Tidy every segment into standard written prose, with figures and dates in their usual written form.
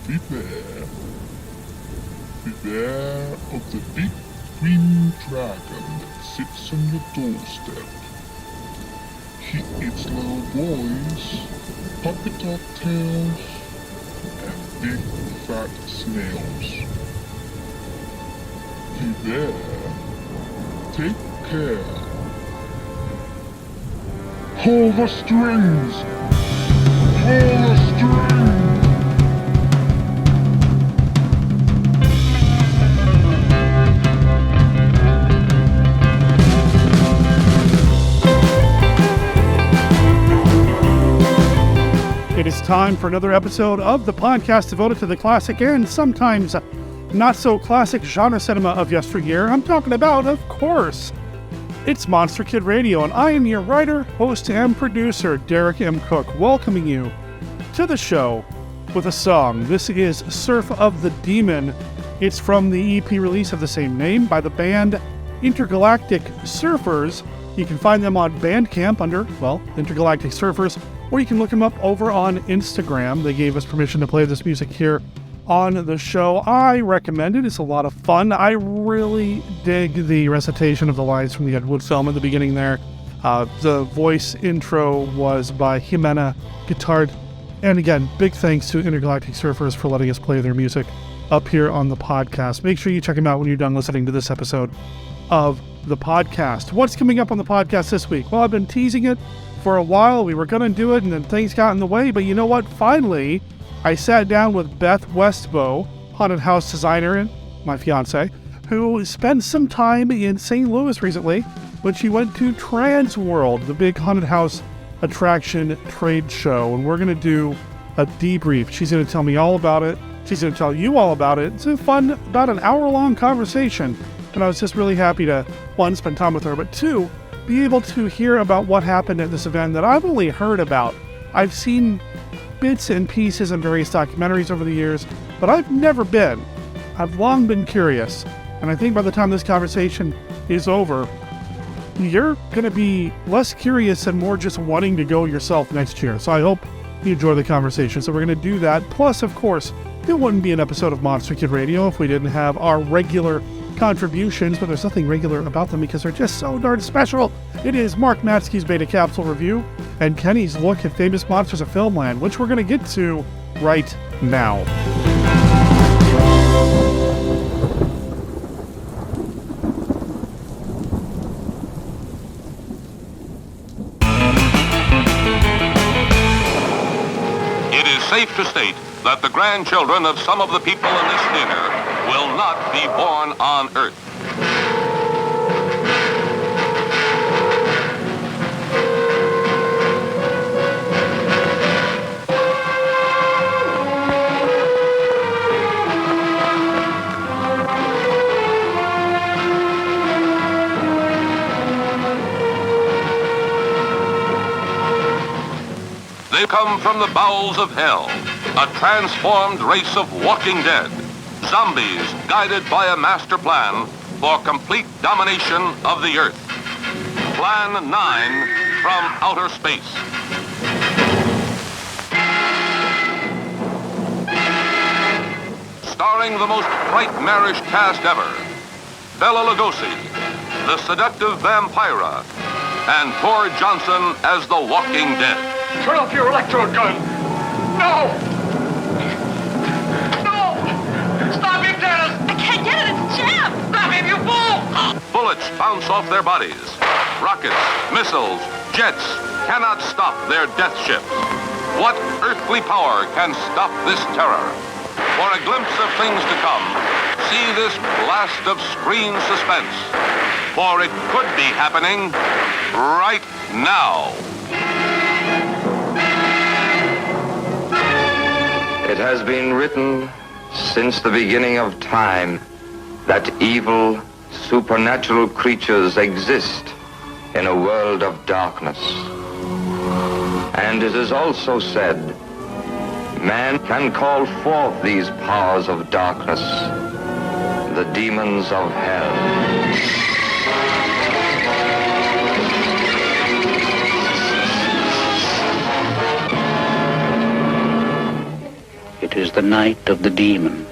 Beware. Beware of the big green dragon that sits on your doorstep. He eats little boys, puppy dog tails, and big fat snails. Beware. Take care. Pull the strings! Pull the strings! It is time for another episode of the podcast devoted to the classic and sometimes not so classic genre cinema of yesteryear. I'm talking about, of course, it's Monster Kid Radio, and I am your writer, host, and producer, Derek M. Cook, welcoming you to the show with a song. This is Surf of the Demon. It's from the EP release of the same name by the band Intergalactic Surfers. You can find them on Bandcamp under, well, Intergalactic Surfers, or you can look them up over on Instagram. They gave us permission to play this music here on the show. I recommend it. It's a lot of fun. I really dig the recitation of the lines from the Ed Wood film at the beginning there. The voice intro was by Jimena Guitart. And again, big thanks to Intergalactic Surfers for letting us play their music up here on the podcast. Make sure you check them out when you're done listening to this episode of the podcast. What's coming up on the podcast this week? Well, I've been teasing it for a while. We were going to do it, and then things got in the way. But you know what? Finally, I sat down with Beth Westbo, haunted house designer and my fiance, who spent some time in St. Louis recently when she went to TransWorld's, the big haunted house attraction trade show. And we're going to do a debrief. She's going to tell me all about it. She's going to tell you all about it. It's a fun, about an hour-long conversation. And I was just really happy to, one, spend time with her, but two, be able to hear about what happened at this event that I've only heard about. I've seen bits and pieces in various documentaries over the years, but I've never been. I've long been curious, and I think by the time this conversation is over, you're going to be less curious and more just wanting to go yourself next year. So I hope you enjoy the conversation. So we're going to do that. Plus, of course, it wouldn't be an episode of Monster Kid Radio if we didn't have our regular contributions, but there's nothing regular about them because they're just so darn special. It is Mark Matzke's Beta Capsule review and Kenny's look at famous monsters of Filmland, which we're going to get to right now. It is safe to state that the grandchildren of some of the people in this theater will not be born on Earth. They come from the bowels of hell, a transformed race of walking dead, zombies guided by a master plan for complete domination of the Earth. Plan 9 from outer space. Starring the most nightmarish cast ever, Bela Lugosi, the seductive Vampira, and Tor Johnson as the Walking Dead. Turn off your electrode gun! No! No! Stop him, Dennis! I can't get it, it's jammed! Stop him, you fool! Bullets bounce off their bodies. Rockets, missiles, jets cannot stop their death ships. What earthly power can stop this terror? For a glimpse of things to come, see this blast of screen suspense. For it could be happening right now. It has been written since the beginning of time that evil, supernatural creatures exist in a world of darkness. And it is also said, man can call forth these powers of darkness, the demons of hell. It is the night of the demon.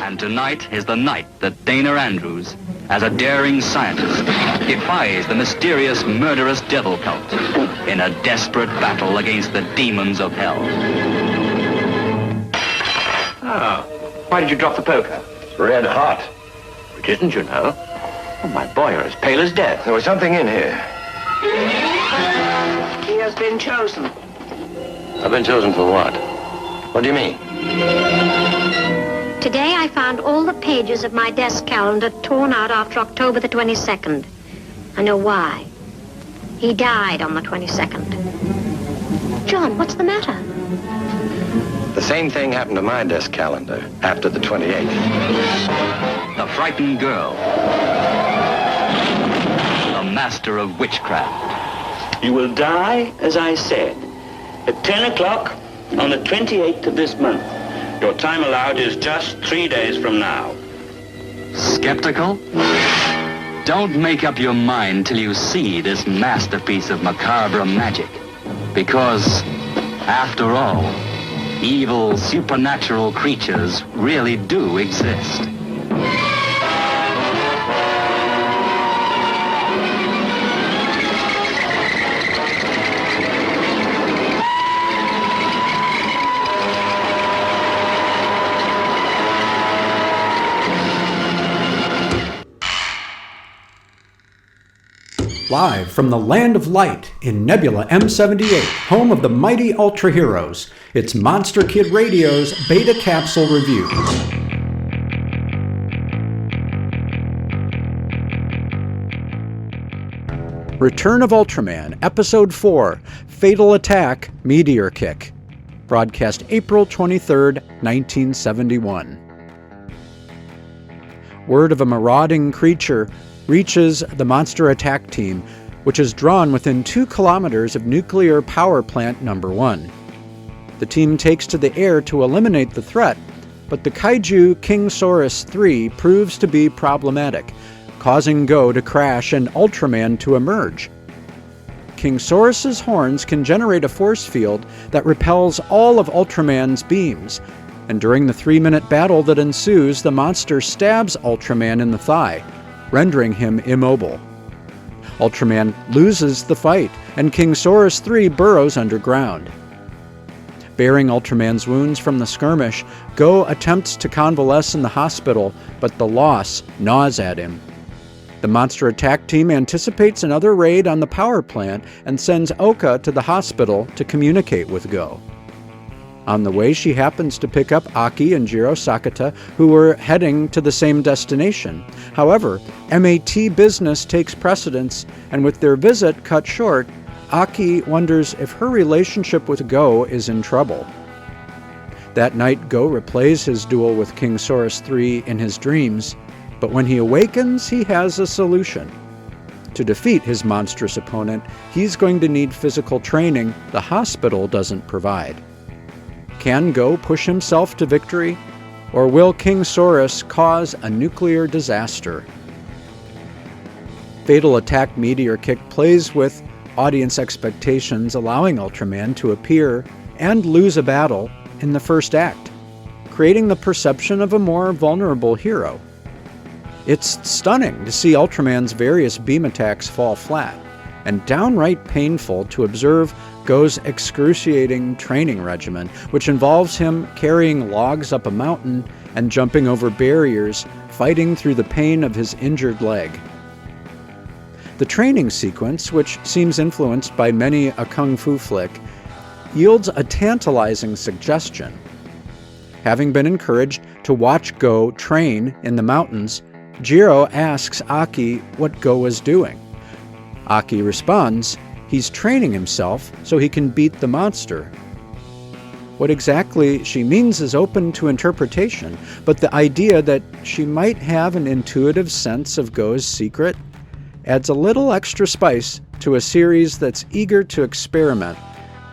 And tonight is the night that Dana Andrews, as a daring scientist, defies the mysterious, murderous devil cult in a desperate battle against the demons of hell. Ah, why did you drop the poker? Red hot. It isn't, you know. Oh, my boy, you're as pale as death. There was something in here. He has been chosen. I've been chosen for what? What do you mean? Today I found all the pages of my desk calendar torn out after October the 22nd. I know why. He died on the 22nd. John, what's the matter? The same thing happened to my desk calendar after the 28th. The frightened girl. The master of witchcraft. You will die, as I said, at 10 o'clock on the 28th of this month. Your time allowed is just 3 days from now. Skeptical? Don't make up your mind till you see this masterpiece of macabre magic. Because, after all, evil supernatural creatures really do exist. Live from the Land of Light in Nebula M78, home of the mighty Ultra Heroes, it's Monster Kid Radio's Beta Capsule Review. Return of Ultraman, Episode 4, Fatal Attack, Meteor Kick. Broadcast April 23rd, 1971. Word of a marauding creature reaches the monster attack team, which is drawn within 2 kilometers of nuclear power plant number 1. The team takes to the air to eliminate the threat, but the kaiju King Saurus 3 proves to be problematic, causing Go to crash and Ultraman to emerge. King Saurus's horns can generate a force field that repels all of Ultraman's beams, and during the 3-minute battle that ensues, the monster stabs Ultraman in the thigh, rendering him immobile. Ultraman loses the fight, and King Saurus 3 burrows underground. Bearing Ultraman's wounds from the skirmish, Go attempts to convalesce in the hospital, but the loss gnaws at him. The monster attack team anticipates another raid on the power plant and sends Oka to the hospital to communicate with Go. On the way, she happens to pick up Aki and Jiro Sakata, who were heading to the same destination. However, MAT business takes precedence, and with their visit cut short, Aki wonders if her relationship with Go is in trouble. That night, Go replays his duel with King Saurus 3 in his dreams, but when he awakens, he has a solution. To defeat his monstrous opponent, he's going to need physical training the hospital doesn't provide. Can Go push himself to victory, or will King Saurus cause a nuclear disaster? Fatal Attack Meteor Kick plays with audience expectations, allowing Ultraman to appear and lose a battle in the first act, creating the perception of a more vulnerable hero. It's stunning to see Ultraman's various beam attacks fall flat, and downright painful to observe Go's excruciating training regimen, which involves him carrying logs up a mountain and jumping over barriers, fighting through the pain of his injured leg. The training sequence, which seems influenced by many a kung fu flick, yields a tantalizing suggestion. Having been encouraged to watch Go train in the mountains, Jiro asks Aki what Go is doing. Aki responds, he's training himself so he can beat the monster. What exactly she means is open to interpretation, but the idea that she might have an intuitive sense of Go's secret adds a little extra spice to a series that's eager to experiment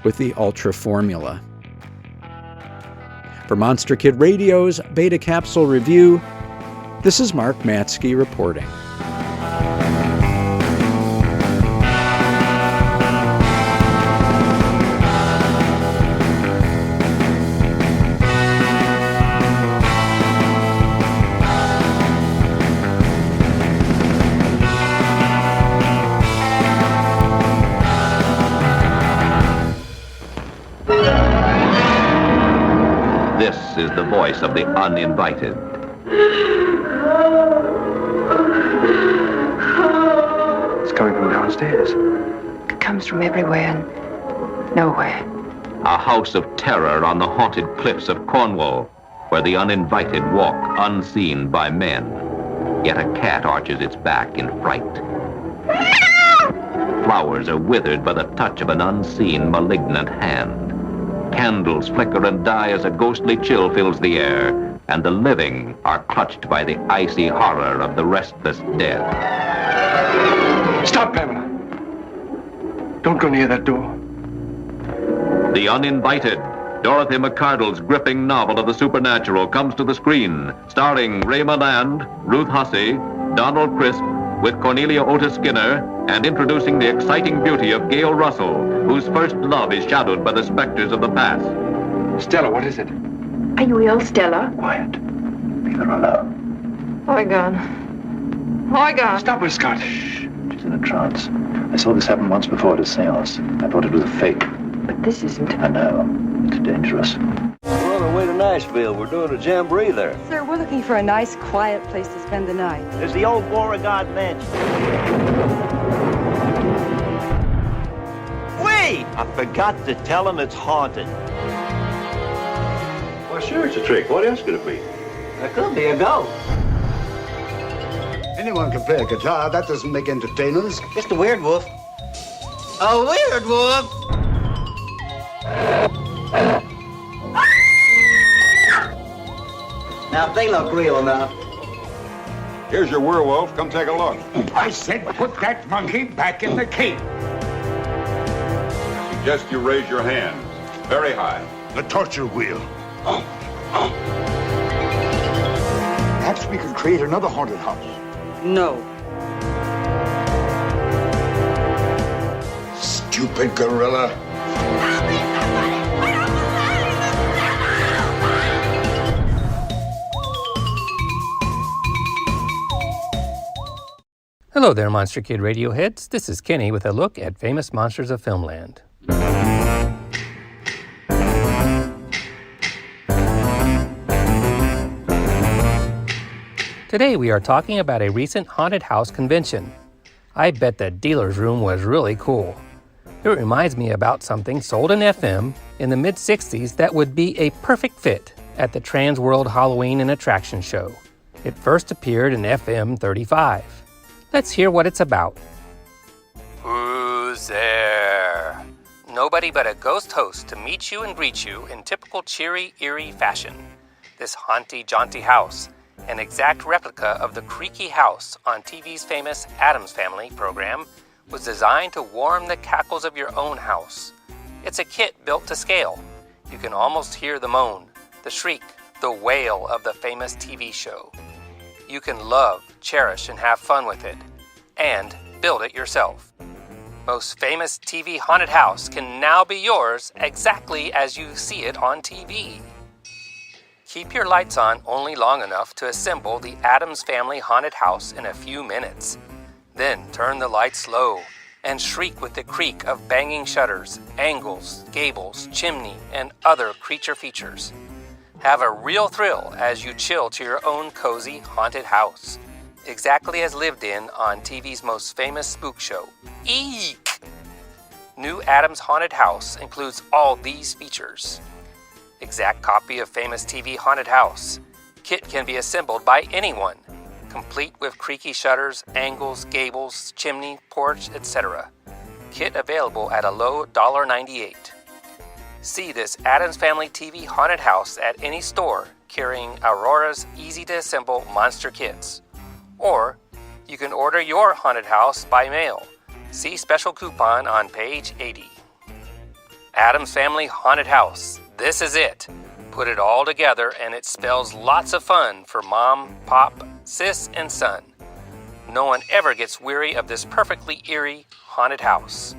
with the Ultra formula. For Monster Kid Radio's Beta Capsule Review, this is Mark Matzke reporting. is the voice of the uninvited. It's coming from downstairs. It comes from everywhere and nowhere. A house of terror on the haunted cliffs of Cornwall, where the uninvited walk unseen by men. Yet a cat arches its back in fright. Flowers are withered by the touch of an unseen, malignant hand. Candles flicker and die as a ghostly chill fills the air, and the living are clutched by the icy horror of the restless dead. Stop, Pamela. Don't go near that door. The Uninvited, Dorothy McCardle's gripping novel of the supernatural, comes to the screen, starring Ray Milland, Ruth Hussey, Donald Crisp, with Cornelia Otis Skinner, and introducing the exciting beauty of Gail Russell, whose first love is shadowed by the specters of the past. Stella, what is it? Are you ill, Stella? Quiet. Leave her alone. Oregon. Oregon. Stop her, Scott. She's in a trance. I saw this happen once before at a seance. I thought it was a fake. But this isn't. I know. It's dangerous. We're on our way to Nashville. We're doing a jamboree there. Sir, we're looking for a nice, quiet place to spend the night. There's the old Beauregard Mansion. Wait! I forgot to tell them it's haunted. Well, sure, it's a trick. What else could it be? It could be a ghost. Anyone can play a guitar. That doesn't make entertainers. It's the Weird Wolf. A Weird Wolf? Now, they look real enough. Here's your werewolf. Come take a look. I said put that monkey back in the cave. I suggest you raise your hands very high. The torture wheel. Perhaps we could create another haunted house. No. Stupid gorilla. Hello there, Monster Kid Radio heads. This is Kenny with a look at famous monsters of Filmland. Today we are talking about a recent haunted house convention. I bet the dealer's room was really cool. It reminds me about something sold in FM in the mid-60s that would be a perfect fit at the TransWorld Halloween and Attraction Show. It first appeared in FM 35. Let's hear what it's about. Who's there? Nobody but a ghost host to meet you and greet you in typical cheery, eerie fashion. This haunty-jaunty house, an exact replica of the creaky house on TV's famous Addams Family program, was designed to warm the cackles of your own house. It's a kit built to scale. You can almost hear the moan, the shriek, the wail of the famous TV show. You can love, cherish, and have fun with it, and build it yourself. Most famous TV haunted house can now be yours exactly as you see it on TV. Keep your lights on only long enough to assemble the Addams Family haunted house in a few minutes. Then turn the lights low and shriek with the creak of banging shutters, angles, gables, chimney, and other creature features. Have a real thrill as you chill to your own cozy haunted house, exactly as lived in on TV's most famous spook show, Eek! New Addams Haunted House includes all these features. Exact copy of famous TV haunted house. Kit can be assembled by anyone, complete with creaky shutters, angles, gables, chimney, porch, etc. Kit available at a low $1.98. See this Addams Family TV haunted house at any store carrying Aurora's easy-to-assemble monster kits. Or you can order your haunted house by mail. See special coupon on page 80. Addams Family Haunted House. This is it. Put it all together and it spells lots of fun for mom, pop, sis, and son. No one ever gets weary of this perfectly eerie haunted house.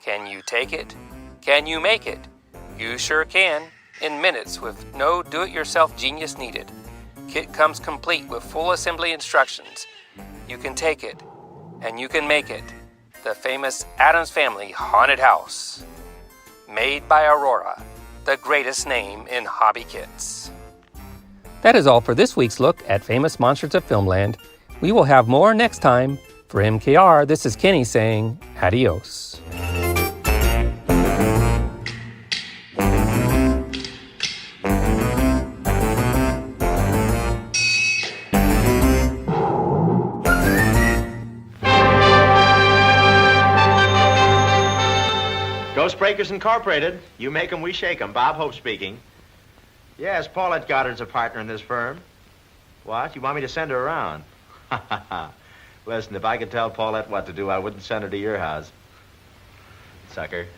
Can you take it? Can you make it? You sure can, in minutes with no do-it-yourself genius needed. Kit comes complete with full assembly instructions. You can take it, and you can make it. The famous Addams Family Haunted House. Made by Aurora, the greatest name in hobby kits. That is all for this week's look at famous monsters of Filmland. We will have more next time. For MKR, this is Kenny saying adios. Ghost Breakers Incorporated. You make 'em, we shake 'em. Bob Hope speaking. Yes, Paulette Goddard's a partner in this firm. What? You want me to send her around? Listen, if I could tell Paulette what to do, I wouldn't send her to your house. Sucker.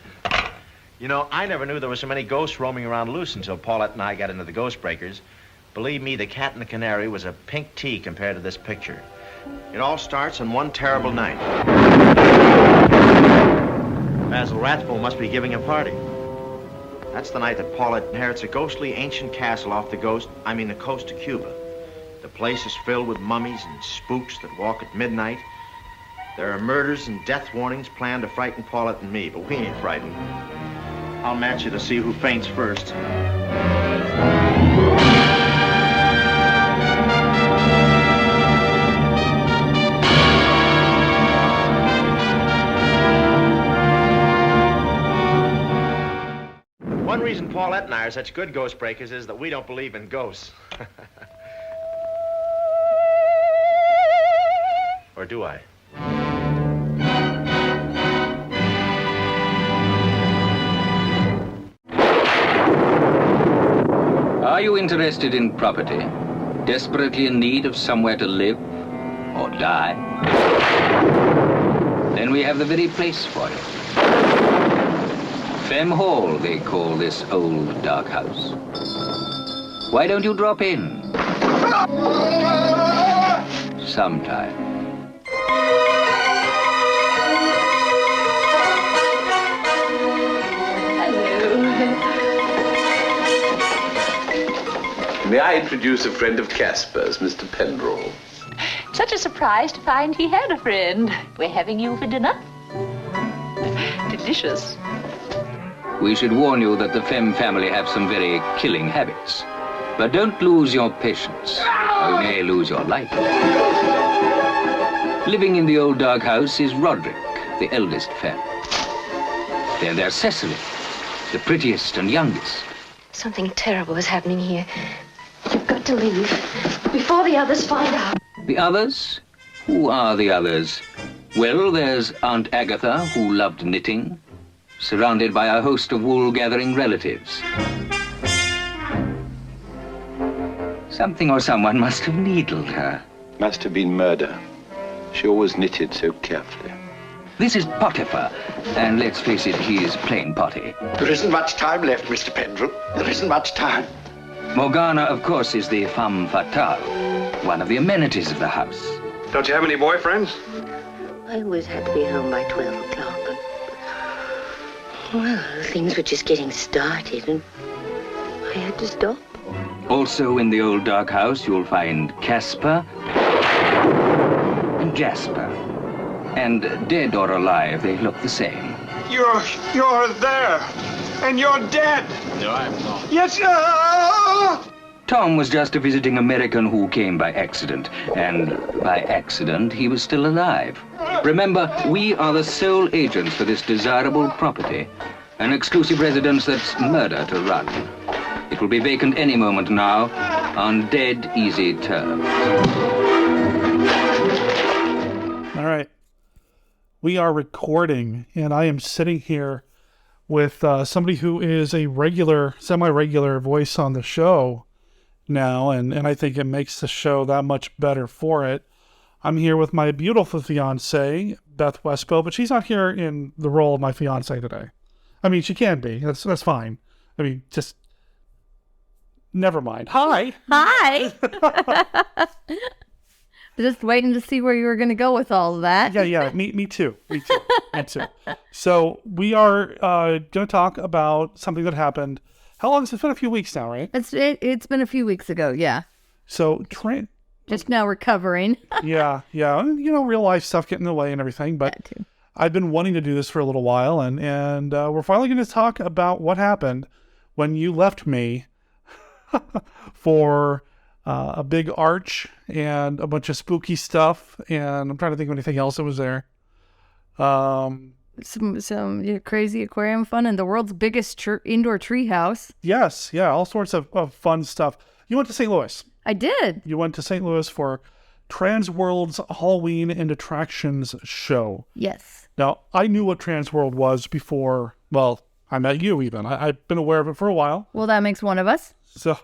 You know, I never knew there were so many ghosts roaming around loose until Paulette and I got into the Ghost Breakers. Believe me, the Cat and the Canary was a pink tea compared to this picture. It all starts on one terrible night. Basil Rathbone must be giving a party. That's the night that Paulette inherits a ghostly ancient castle off the coast of Cuba. The place is filled with mummies and spooks that walk at midnight. There are murders and death warnings planned to frighten Paulette and me, but we ain't frightened. I'll match you to see who faints first. One reason Paulette and I are such good ghost breakers is that we don't believe in ghosts. Or do I? Are you interested in property? Desperately in need of somewhere to live or die? Then we have the very place for you. Femme Hall, they call this old dark house. Why don't you drop in? Sometime. May I introduce a friend of Casper's, Mr. Pendrell? Such a surprise to find he had a friend. We're having you for dinner. Delicious. We should warn you that the Femme family have some very killing habits. But don't lose your patience, or you may lose your life. Living in the old dark house is Roderick, the eldest Femme. Then there's Cecily, the prettiest and youngest. Something terrible is happening here. You've got to leave before the others find out. The others? Who are the others? Well, there's Aunt Agatha, who loved knitting, surrounded by a host of wool-gathering relatives. Something or someone must have needled her. Must have been murder. She always knitted so carefully. This is Potiphar, and let's face it, he is plain potty. There isn't much time left, Mr. Pendrell. There isn't much time. Morgana, of course, is the femme fatale, one of the amenities of the house. Don't you have any boyfriends? I always had to be home by 12 o'clock. Well, things were just getting started, and I had to stop. Also in the old dark house, you'll find Casper and Jasper. And dead or alive, they look the same. You're there, and you're dead. No, I'm not. Yes, Tom was just a visiting American who came by accident, and by accident, he was still alive. Remember, we are the sole agents for this desirable property, an exclusive residence that's murder to run. It will be vacant any moment now, on dead easy terms. All right. We are recording, and I am sitting here with somebody who is a regular, semi-regular voice on the show now, and I think it makes the show that much better for it. I'm here with my beautiful fiancée, Beth Westbo, but she's not here in the role of my fiancée today. I mean, she can be. That's fine. I mean, just never mind. Hi. Hi. Just waiting to see where you were going to go with all of that. Yeah. Me too. Me too. So we are going to talk about something that happened. How long has it been? A few weeks now, right? It's been a few weeks ago, yeah. So just now recovering. yeah. You know, real life stuff getting in the way and everything. But I've been wanting to do this for a little while, and we're finally going to talk about what happened when you left me for a big arch and a bunch of spooky stuff. And I'm trying to think of anything else that was there. Some crazy aquarium fun and the world's biggest indoor tree house. Yes, yeah, all sorts of fun stuff. You went to St. Louis. I did. You went to St. Louis for TransWorld's Halloween and Attractions show. Yes. Now, I knew what TransWorld was before, well, I met you even. I've been aware of it for a while. Well, that makes one of us. So,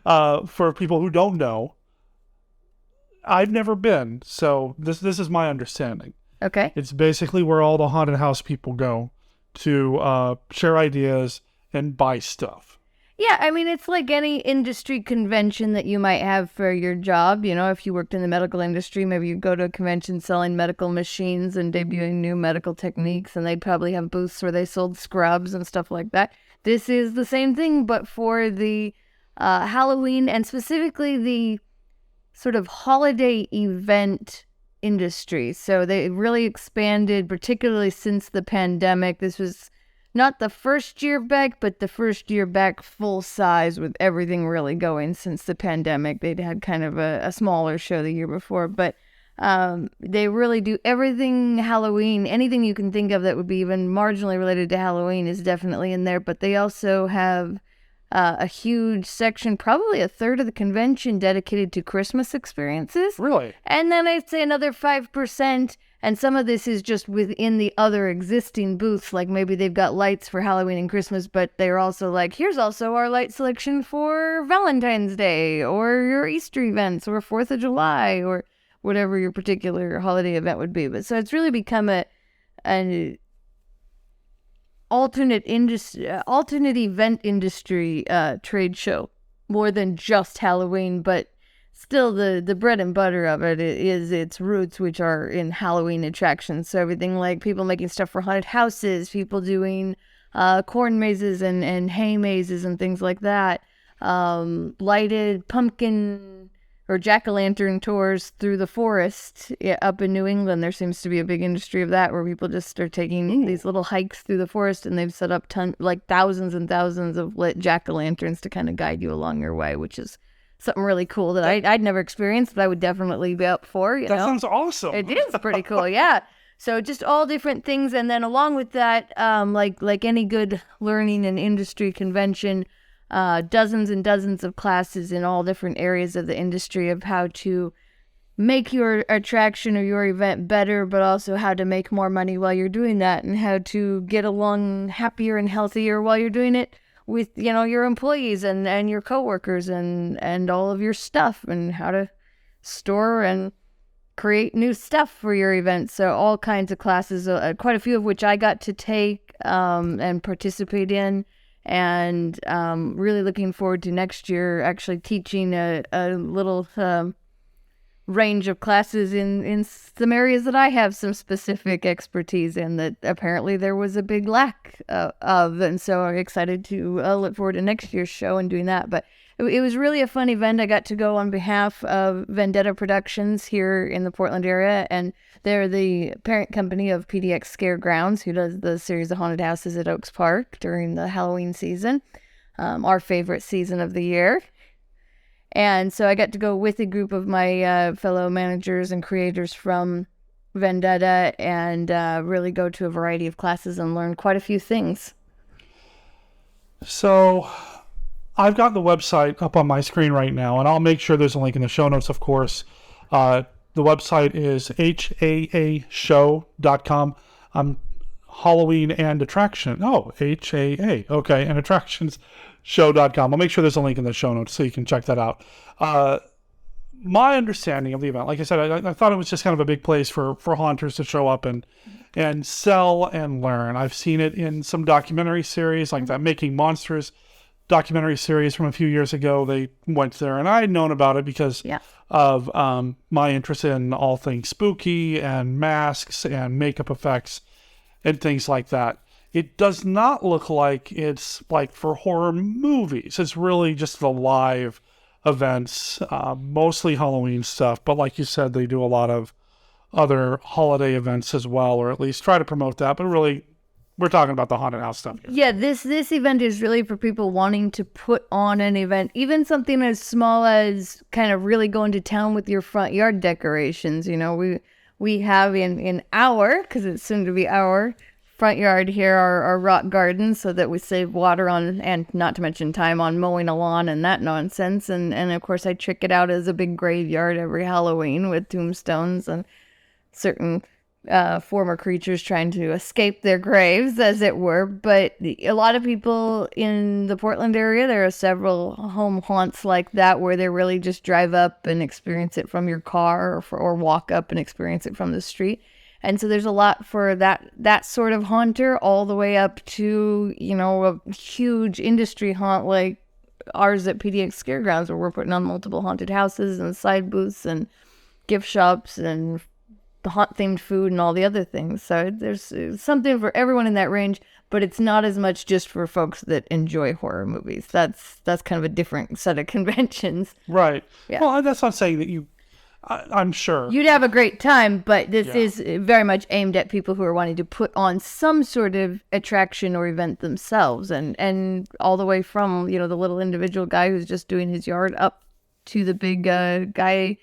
for people who don't know, I've never been, so this is my understanding. Okay. It's basically where all the haunted house people go to share ideas and buy stuff. Yeah, I mean, it's like any industry convention that you might have for your job. You know, if you worked in the medical industry, maybe you go to a convention selling medical machines and debuting new medical techniques, and they'd probably have booths where they sold scrubs and stuff like that. This is the same thing, but for the Halloween and specifically the sort of holiday event industry. So they really expanded, particularly since the pandemic. This was not the first year back, but the first year back full size with everything really going since the pandemic. They'd had kind of a smaller show the year before, but they really do everything Halloween. Anything you can think of that would be even marginally related to Halloween is definitely in there, but they also have a huge section, probably a third of the convention dedicated to Christmas experiences. Really? And then I'd say another 5%, and some of this is just within the other existing booths, like maybe they've got lights for Halloween and Christmas, but they're also like, here's also our light selection for Valentine's Day, or your Easter events, or 4th of July, or whatever your particular holiday event would be. But so it's really become an alternate event industry trade show, more than just Halloween, but still the bread and butter of it is its roots, which are in Halloween attractions. So everything like people making stuff for haunted houses, people doing corn mazes and hay mazes and things like that, lighted pumpkin or jack-o'-lantern tours through the forest. Yeah, up in New England, there seems to be a big industry of that, where people just are taking these little hikes through the forest, and they've set up thousands and thousands of lit jack-o'-lanterns to kind of guide you along your way, which is something really cool that I'd never experienced, but I would definitely be up for. That sounds awesome. It is pretty cool, yeah. So just all different things, and then along with that, like any good learning and industry convention, dozens and dozens of classes in all different areas of the industry of how to make your attraction or your event better, but also how to make more money while you're doing that, and how to get along happier and healthier while you're doing it with, you know, your employees and your coworkers and all of your stuff, and how to store and create new stuff for your events. So all kinds of classes, quite a few of which I got to take and participate in. And really looking forward to next year actually teaching a little range of classes in some areas that I have some specific expertise in that apparently there was a big lack of. And so I'm excited to look forward to next year's show and doing that. But it was really a fun event. I got to go on behalf of Vendetta Productions here in the Portland area, and they're the parent company of PDX Scaregrounds, who does the series of haunted houses at Oaks Park during the Halloween season, our favorite season of the year. And so I got to go with a group of my fellow managers and creators from Vendetta and really go to a variety of classes and learn quite a few things. So I've got the website up on my screen right now, and I'll make sure there's a link in the show notes, of course. The website is haashow.com. Halloween and attraction. Oh, HAA. Okay, and attractionsshow.com. I'll make sure there's a link in the show notes so you can check that out. My understanding of the event, like I said, I thought it was just kind of a big place for haunters to show up and sell and learn. I've seen it in some documentary series, like that Making Monsters documentary series from a few years ago. They went there, and I had known about it because of my interest in all things spooky and masks and makeup effects and things like that. It does not look like it's like for horror movies. It's really just the live events, mostly Halloween stuff. But like you said, they do a lot of other holiday events as well, or at least try to promote that. But really, We're talking about the haunted house stuff. Yeah, this event is really for people wanting to put on an event, even something as small as kind of really going to town with your front yard decorations. You know, we have in our, because it's soon to be our front yard here, our rock garden, so that we save water on, and not to mention time on mowing a lawn and that nonsense. And of course I trick it out as a big graveyard every Halloween with tombstones and certain former creatures trying to escape their graves, as it were. But a lot of people in the Portland area, there are several home haunts like that where they really just drive up and experience it from your car, or walk up and experience it from the street. And so there's a lot for that sort of haunter, all the way up to, you know, a huge industry haunt like ours at PDX Scaregrounds, where we're putting on multiple haunted houses and side booths and gift shops and the haunt-themed food and all the other things. So there's something for everyone in that range, but it's not as much just for folks that enjoy horror movies. That's kind of a different set of conventions. Right. Yeah. Well, that's not saying that I'm sure you'd have a great time, but this is very much aimed at people who are wanting to put on some sort of attraction or event themselves, and all the way from, you know, the little individual guy who's just doing his yard up to the big guy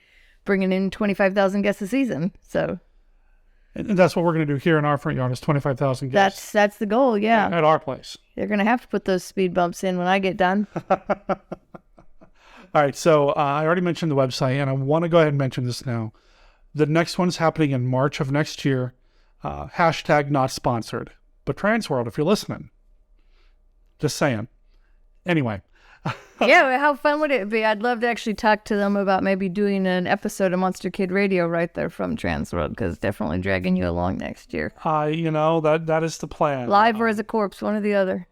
bringing in 25,000 guests a season. So, and that's what we're going to do here in our front yard, is 25,000 guests. That's the goal. Yeah. At our place. They're going to have to put those speed bumps in when I get done. All right. So I already mentioned the website, and I want to go ahead and mention this now. The next one's happening in March of next year. Hashtag not sponsored, but TransWorld, if you're listening, just saying. Anyway. Yeah, how fun would it be? I'd love to actually talk to them about maybe doing an episode of Monster Kid Radio right there from TransWorld, because definitely dragging you along next year. You know, that is the plan. Live or as a corpse, one or the other.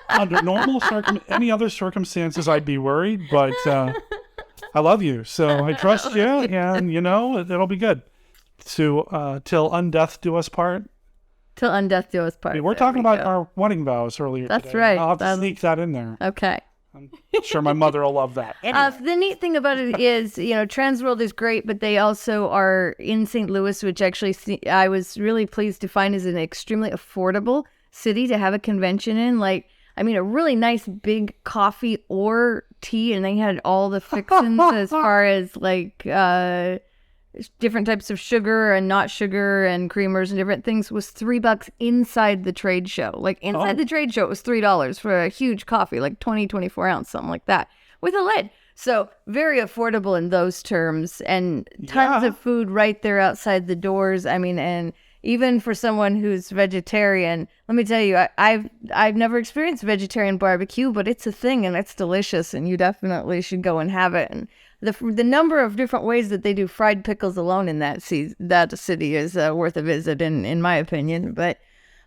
Under normal any other circumstances, I'd be worried, but I love you, so I trust you, and you know it'll be good. Till undeath do us part. Till undeath do us part. We're talking about our wedding vows earlier. That's today. right. I'll have to sneak that in there. Okay. I'm sure my mother will love that. Anyway. The neat thing about it is, you know, TransWorld is great, but they also are in St. Louis, which actually I was really pleased to find is an extremely affordable city to have a convention in. Like, I mean, a really nice big coffee or tea, and they had all the fixins as far as like different types of sugar and not sugar and creamers and different things, was $3 inside the trade show. Like inside the trade show, it was $3 for a huge coffee, like 24 ounce, something like that, with a lid. So very affordable in those terms, and tons of food right there outside the doors. I mean, and even for someone who's vegetarian, let me tell you, I've never experienced vegetarian barbecue, but it's a thing and it's delicious, and you definitely should go and have it. And the number of different ways that they do fried pickles alone in that city is worth a visit, in my opinion. But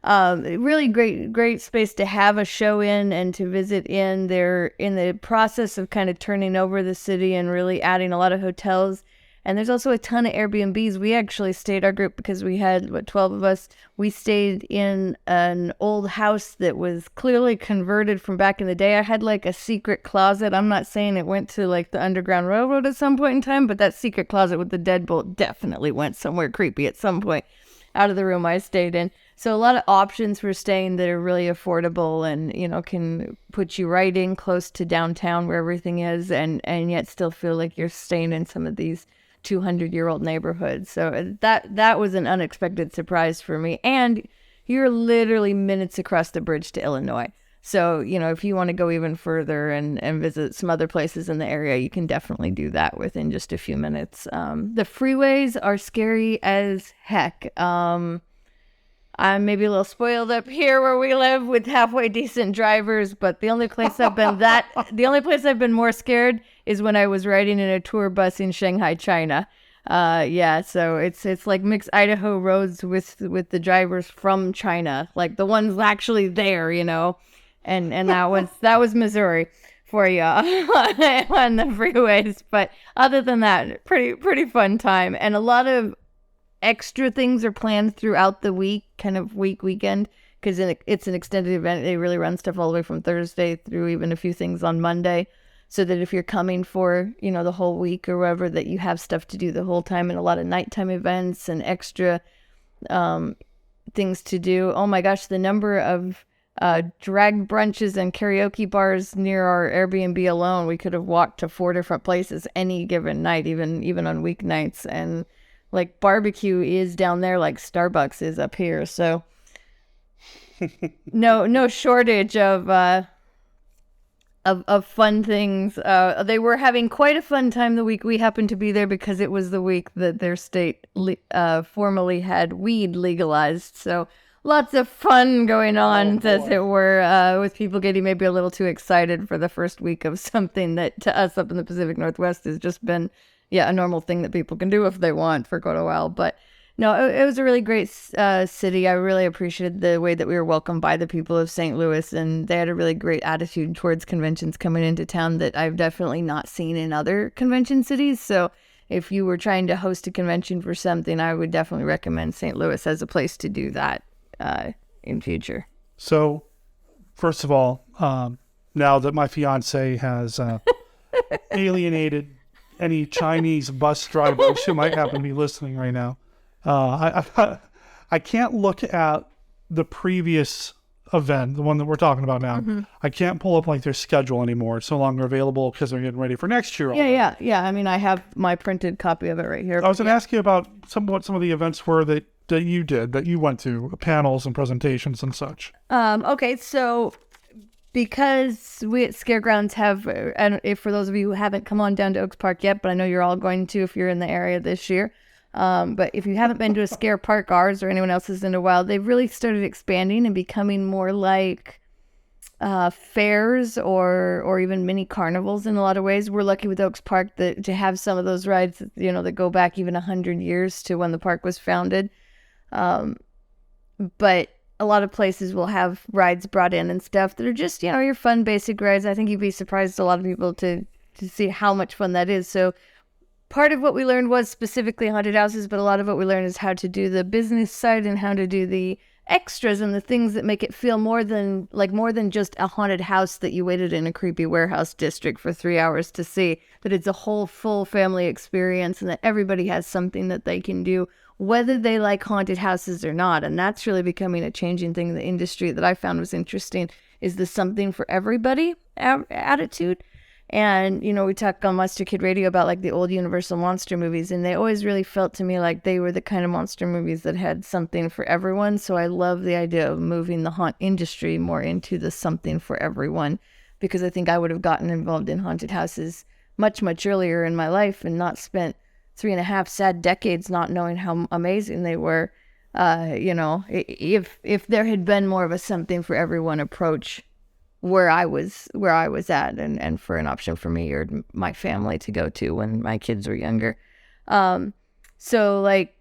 really great space to have a show in and to visit in. They're in the process of kind of turning over the city and really adding a lot of hotels. And there's also a ton of Airbnbs. We actually stayed, our group, because we had, 12 of us, we stayed in an old house that was clearly converted from back in the day. I had like a secret closet. I'm not saying it went to like the Underground Railroad at some point in time, but that secret closet with the deadbolt definitely went somewhere creepy at some point out of the room I stayed in. So a lot of options for staying that are really affordable and, you know, can put you right in close to downtown where everything is, and yet still feel like you're staying in some of these 200-year-old neighborhoods. So that was an unexpected surprise for me. And you're literally minutes across the bridge to Illinois. So, you know, if you want to go even further and visit some other places in the area, you can definitely do that within just a few minutes. The freeways are scary as heck. I'm maybe a little spoiled up here where we live with halfway decent drivers, but the only place I've been more scared is when I was riding in a tour bus in Shanghai, China. So it's like mixed Idaho roads with the drivers from China, like the ones actually there, you know, and that was Missouri for you on the freeways. But other than that, pretty fun time, and a lot of extra things are planned throughout the week, kind of weekend, because it's an extended event. They really run stuff all the way from Thursday through even a few things on Monday, so that if you're coming for, you know, the whole week or whatever, that you have stuff to do the whole time, and a lot of nighttime events and extra things to do. Oh my gosh, the number of drag brunches and karaoke bars near our Airbnb alone. We could have walked to 4 different places any given night, even on weeknights. And like barbecue is down there like Starbucks is up here. So no shortage of fun things. They were having quite a fun time the week we happened to be there because it was the week that their state formally had weed legalized. So lots of fun going on, as it were, with people getting maybe a little too excited for the first week of something that to us up in the Pacific Northwest has just been, a normal thing that people can do if they want for quite a while. But no, it was a really great city. I really appreciated the way that we were welcomed by the people of St. Louis, and they had a really great attitude towards conventions coming into town that I've definitely not seen in other convention cities. So if you were trying to host a convention for something, I would definitely recommend St. Louis as a place to do that in future. So, first of all, now that my fiance has alienated any Chinese bus drivers who might happen to be listening right now, I can't look at the previous event, the one that we're talking about now. Mm-hmm. I can't pull up like their schedule anymore. It's no longer available because they're getting ready for next year. Yeah. I mean, I have my printed copy of it right here. I was going to ask you about what some of the events were that you went to, panels and presentations and such. Okay, so because we at Scaregrounds have, and if for those of you who haven't come on down to Oaks Park yet, but I know you're all going to if you're in the area this year. But if you haven't been to a Scare Park, ours or anyone else's in a while, they've really started expanding and becoming more like fairs or even mini carnivals in a lot of ways. We're lucky with Oaks Park to have some of those rides, that go back even 100 years to when the park was founded. But a lot of places will have rides brought in and stuff that are just, your fun basic rides. I think you'd be surprised a lot of people to see how much fun that is. So part of what we learned was specifically haunted houses, but a lot of what we learned is how to do the business side and how to do the extras and the things that make it feel more than just a haunted house that you waited in a creepy warehouse district for 3 hours to see, that it's a whole full family experience and that everybody has something that they can do, whether they like haunted houses or not. And that's really becoming a changing thing in the industry that I found was interesting, is the something for everybody attitude. And, we talked on Monster Kid Radio about like the old Universal monster movies, and they always really felt to me like they were the kind of monster movies that had something for everyone. So I love the idea of moving the haunt industry more into the something for everyone, because I think I would have gotten involved in haunted houses much, much earlier in my life and not spent 3.5 sad decades not knowing how amazing they were. If there had been more of a something for everyone approach where I was at, and for an option for me or my family to go to when my kids were younger. So like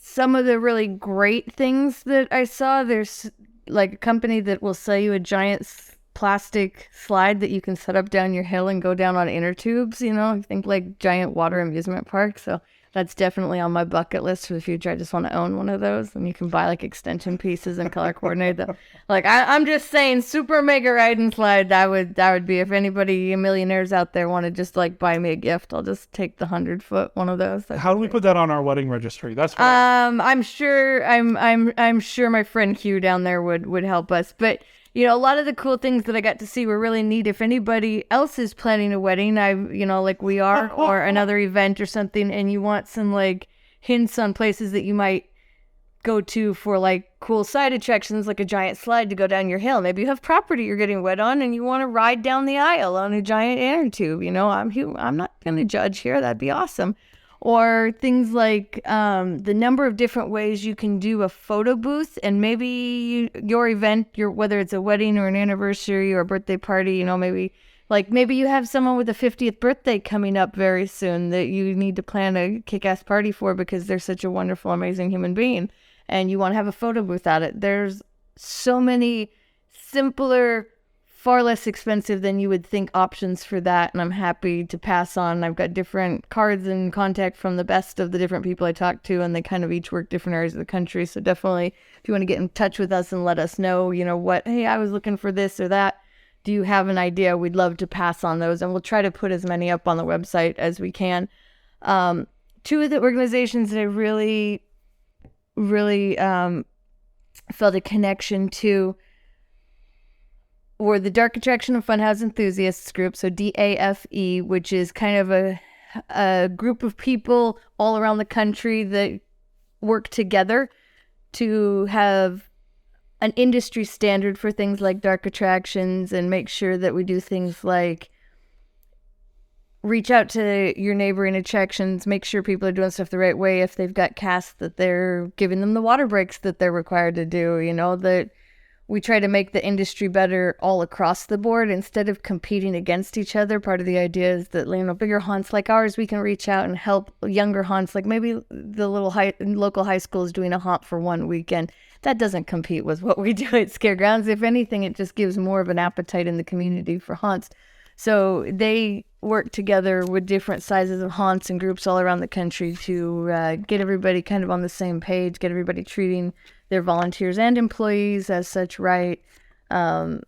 some of the really great things that I saw, there's like a company that will sell you a giant plastic slide that you can set up down your hill and go down on inner tubes, I think like giant water amusement park. So that's definitely on my bucket list for the future. I just want to own one of those, and you can buy like extension pieces and color coordinate them. Like I'm just saying, super mega ride and slide. That would be, if anybody millionaires out there want to just like buy me a gift, I'll just take the 100-foot one of those. How do we put that on our wedding registry? That's what I'm sure my friend Hugh down there would help us. But a lot of the cool things that I got to see were really neat. If anybody else is planning a wedding, like we are, or another event or something, and you want some like hints on places that you might go to for like cool side attractions, like a giant slide to go down your hill. Maybe you have property you're getting wet on and you want to ride down the aisle on a giant inner tube. I'm not going to judge here. That'd be awesome. Or things like the number of different ways you can do a photo booth, and maybe your event, whether it's a wedding or an anniversary or a birthday party, maybe you have someone with a 50th birthday coming up very soon that you need to plan a kick-ass party for because they're such a wonderful, amazing human being, and you want to have a photo booth at it. There's so many simpler, far less expensive than you would think options for that, and I'm happy to pass on. I've got different cards and contact from the best of the different people I talk to, and they kind of each work different areas of the country. So definitely, if you want to get in touch with us and let us know, hey, I was looking for this or that. Do you have an idea? We'd love to pass on those, and we'll try to put as many up on the website as we can. Two of the organizations that I really felt a connection to were the Dark Attraction and Funhouse Enthusiasts group, so DAFE, which is kind of a group of people all around the country that work together to have an industry standard for things like dark attractions and make sure that we do things like reach out to your neighboring attractions, make sure people are doing stuff the right way. If they've got casts, that they're giving them the water breaks that they're required to do, you know, that we try to make the industry better all across the board instead of competing against each other. Part of the idea is that, you know, bigger haunts like ours, we can reach out and help younger haunts, like maybe the local high school is doing a haunt for one weekend. That doesn't compete with what we do at Scaregrounds. If anything, it just gives more of an appetite in the community for haunts. So they work together with different sizes of haunts and groups all around the country to get everybody kind of on the same page, get everybody treating their volunteers and employees as such right, and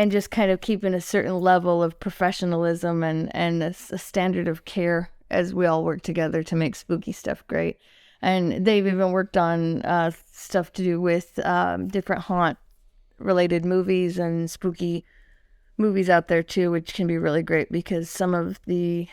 just kind of keeping a certain level of professionalism and a standard of care as we all work together to make spooky stuff great. And they've even worked on stuff to do with different haunt-related movies and spooky movies out there too, which can be really great because some of the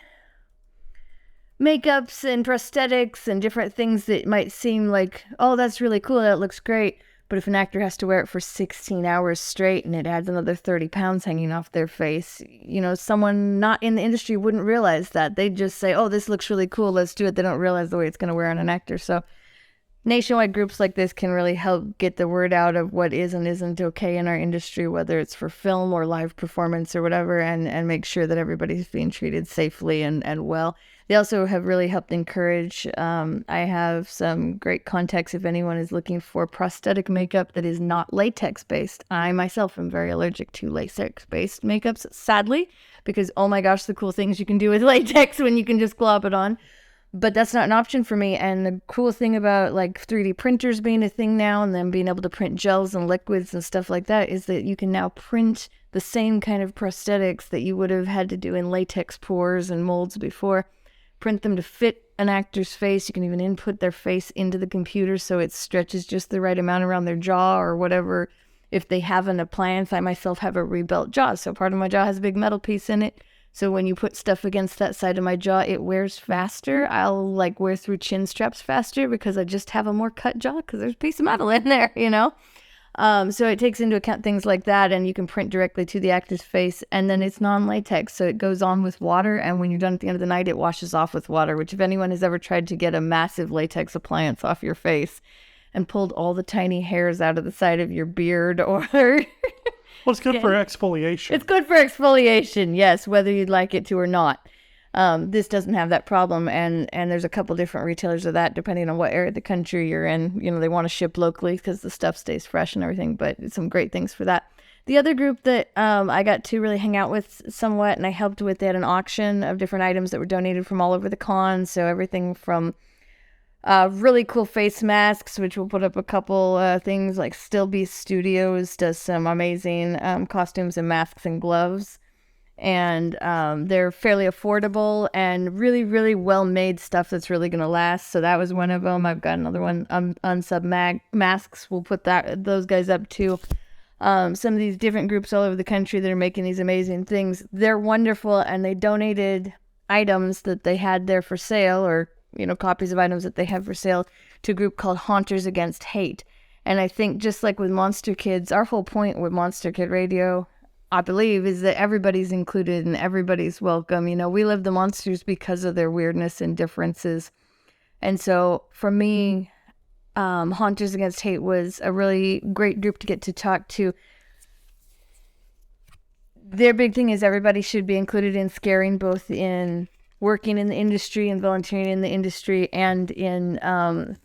makeups and prosthetics and different things that might seem like, oh, that's really cool, that looks great, but if an actor has to wear it for 16 hours straight and it adds another 30 pounds hanging off their face, you know, someone not in the industry wouldn't realize that. They'd just say, oh, this looks really cool, let's do it. They don't realize the way it's going to wear on an actor. So nationwide groups like this can really help get the word out of what is and isn't okay in our industry, whether it's for film or live performance or whatever, and make sure that everybody's being treated safely and well. They also have really helped encourage, I have some great contacts if anyone is looking for prosthetic makeup that is not latex-based. I myself am very allergic to latex-based makeups, sadly, because oh my gosh, the cool things you can do with latex when you can just glop it on. But that's not an option for me. And the cool thing about like 3D printers being a thing now and then being able to print gels and liquids and stuff like that is that you can now print the same kind of prosthetics that you would have had to do in latex pores and molds before. Print them to fit an actor's face. You can even input their face into the computer so it stretches just the right amount around their jaw or whatever. If they have an appliance, I myself have a rebuilt jaw. So part of my jaw has a big metal piece in it. So when you put stuff against that side of my jaw, it wears faster. I'll like wear through chin straps faster because I just have a more cut jaw because there's a piece of metal in there, you know? So it takes into account things like that, and you can print directly to the actor's face, and then it's non-latex, so it goes on with water, and when you're done at the end of the night, it washes off with water, which if anyone has ever tried to get a massive latex appliance off your face and pulled all the tiny hairs out of the side of your beard or... Well, it's good for exfoliation. It's good for exfoliation, yes, whether you'd like it to or not. This doesn't have that problem, and there's a couple different retailers of that, depending on what area of the country you're in. You know, they want to ship locally because the stuff stays fresh and everything, but it's some great things for that. The other group that I got to really hang out with somewhat, and I helped with, they had an auction of different items that were donated from all over the con, so everything from really cool face masks, which we'll put up a couple things, like Still Beast Studios does some amazing costumes and masks and gloves. And they're fairly affordable and really, really well-made stuff that's really going to last. So that was one of them. I've got another one, Unsub Masks. We'll put those guys up too. Some of these different groups all over the country that are making these amazing things. They're wonderful, and they donated items that they had there for sale, or, you know, copies of items that they have for sale, to a group called Haunters Against Hate. And I think just like with Monster Kids, our whole point with Monster Kid Radio, I believe, is that everybody's included and everybody's welcome. You know, we love the monsters because of their weirdness and differences. And so for me, Haunters Against Hate was a really great group to get to talk to. Their big thing is everybody should be included in scaring, both in working in the industry and volunteering in the industry and in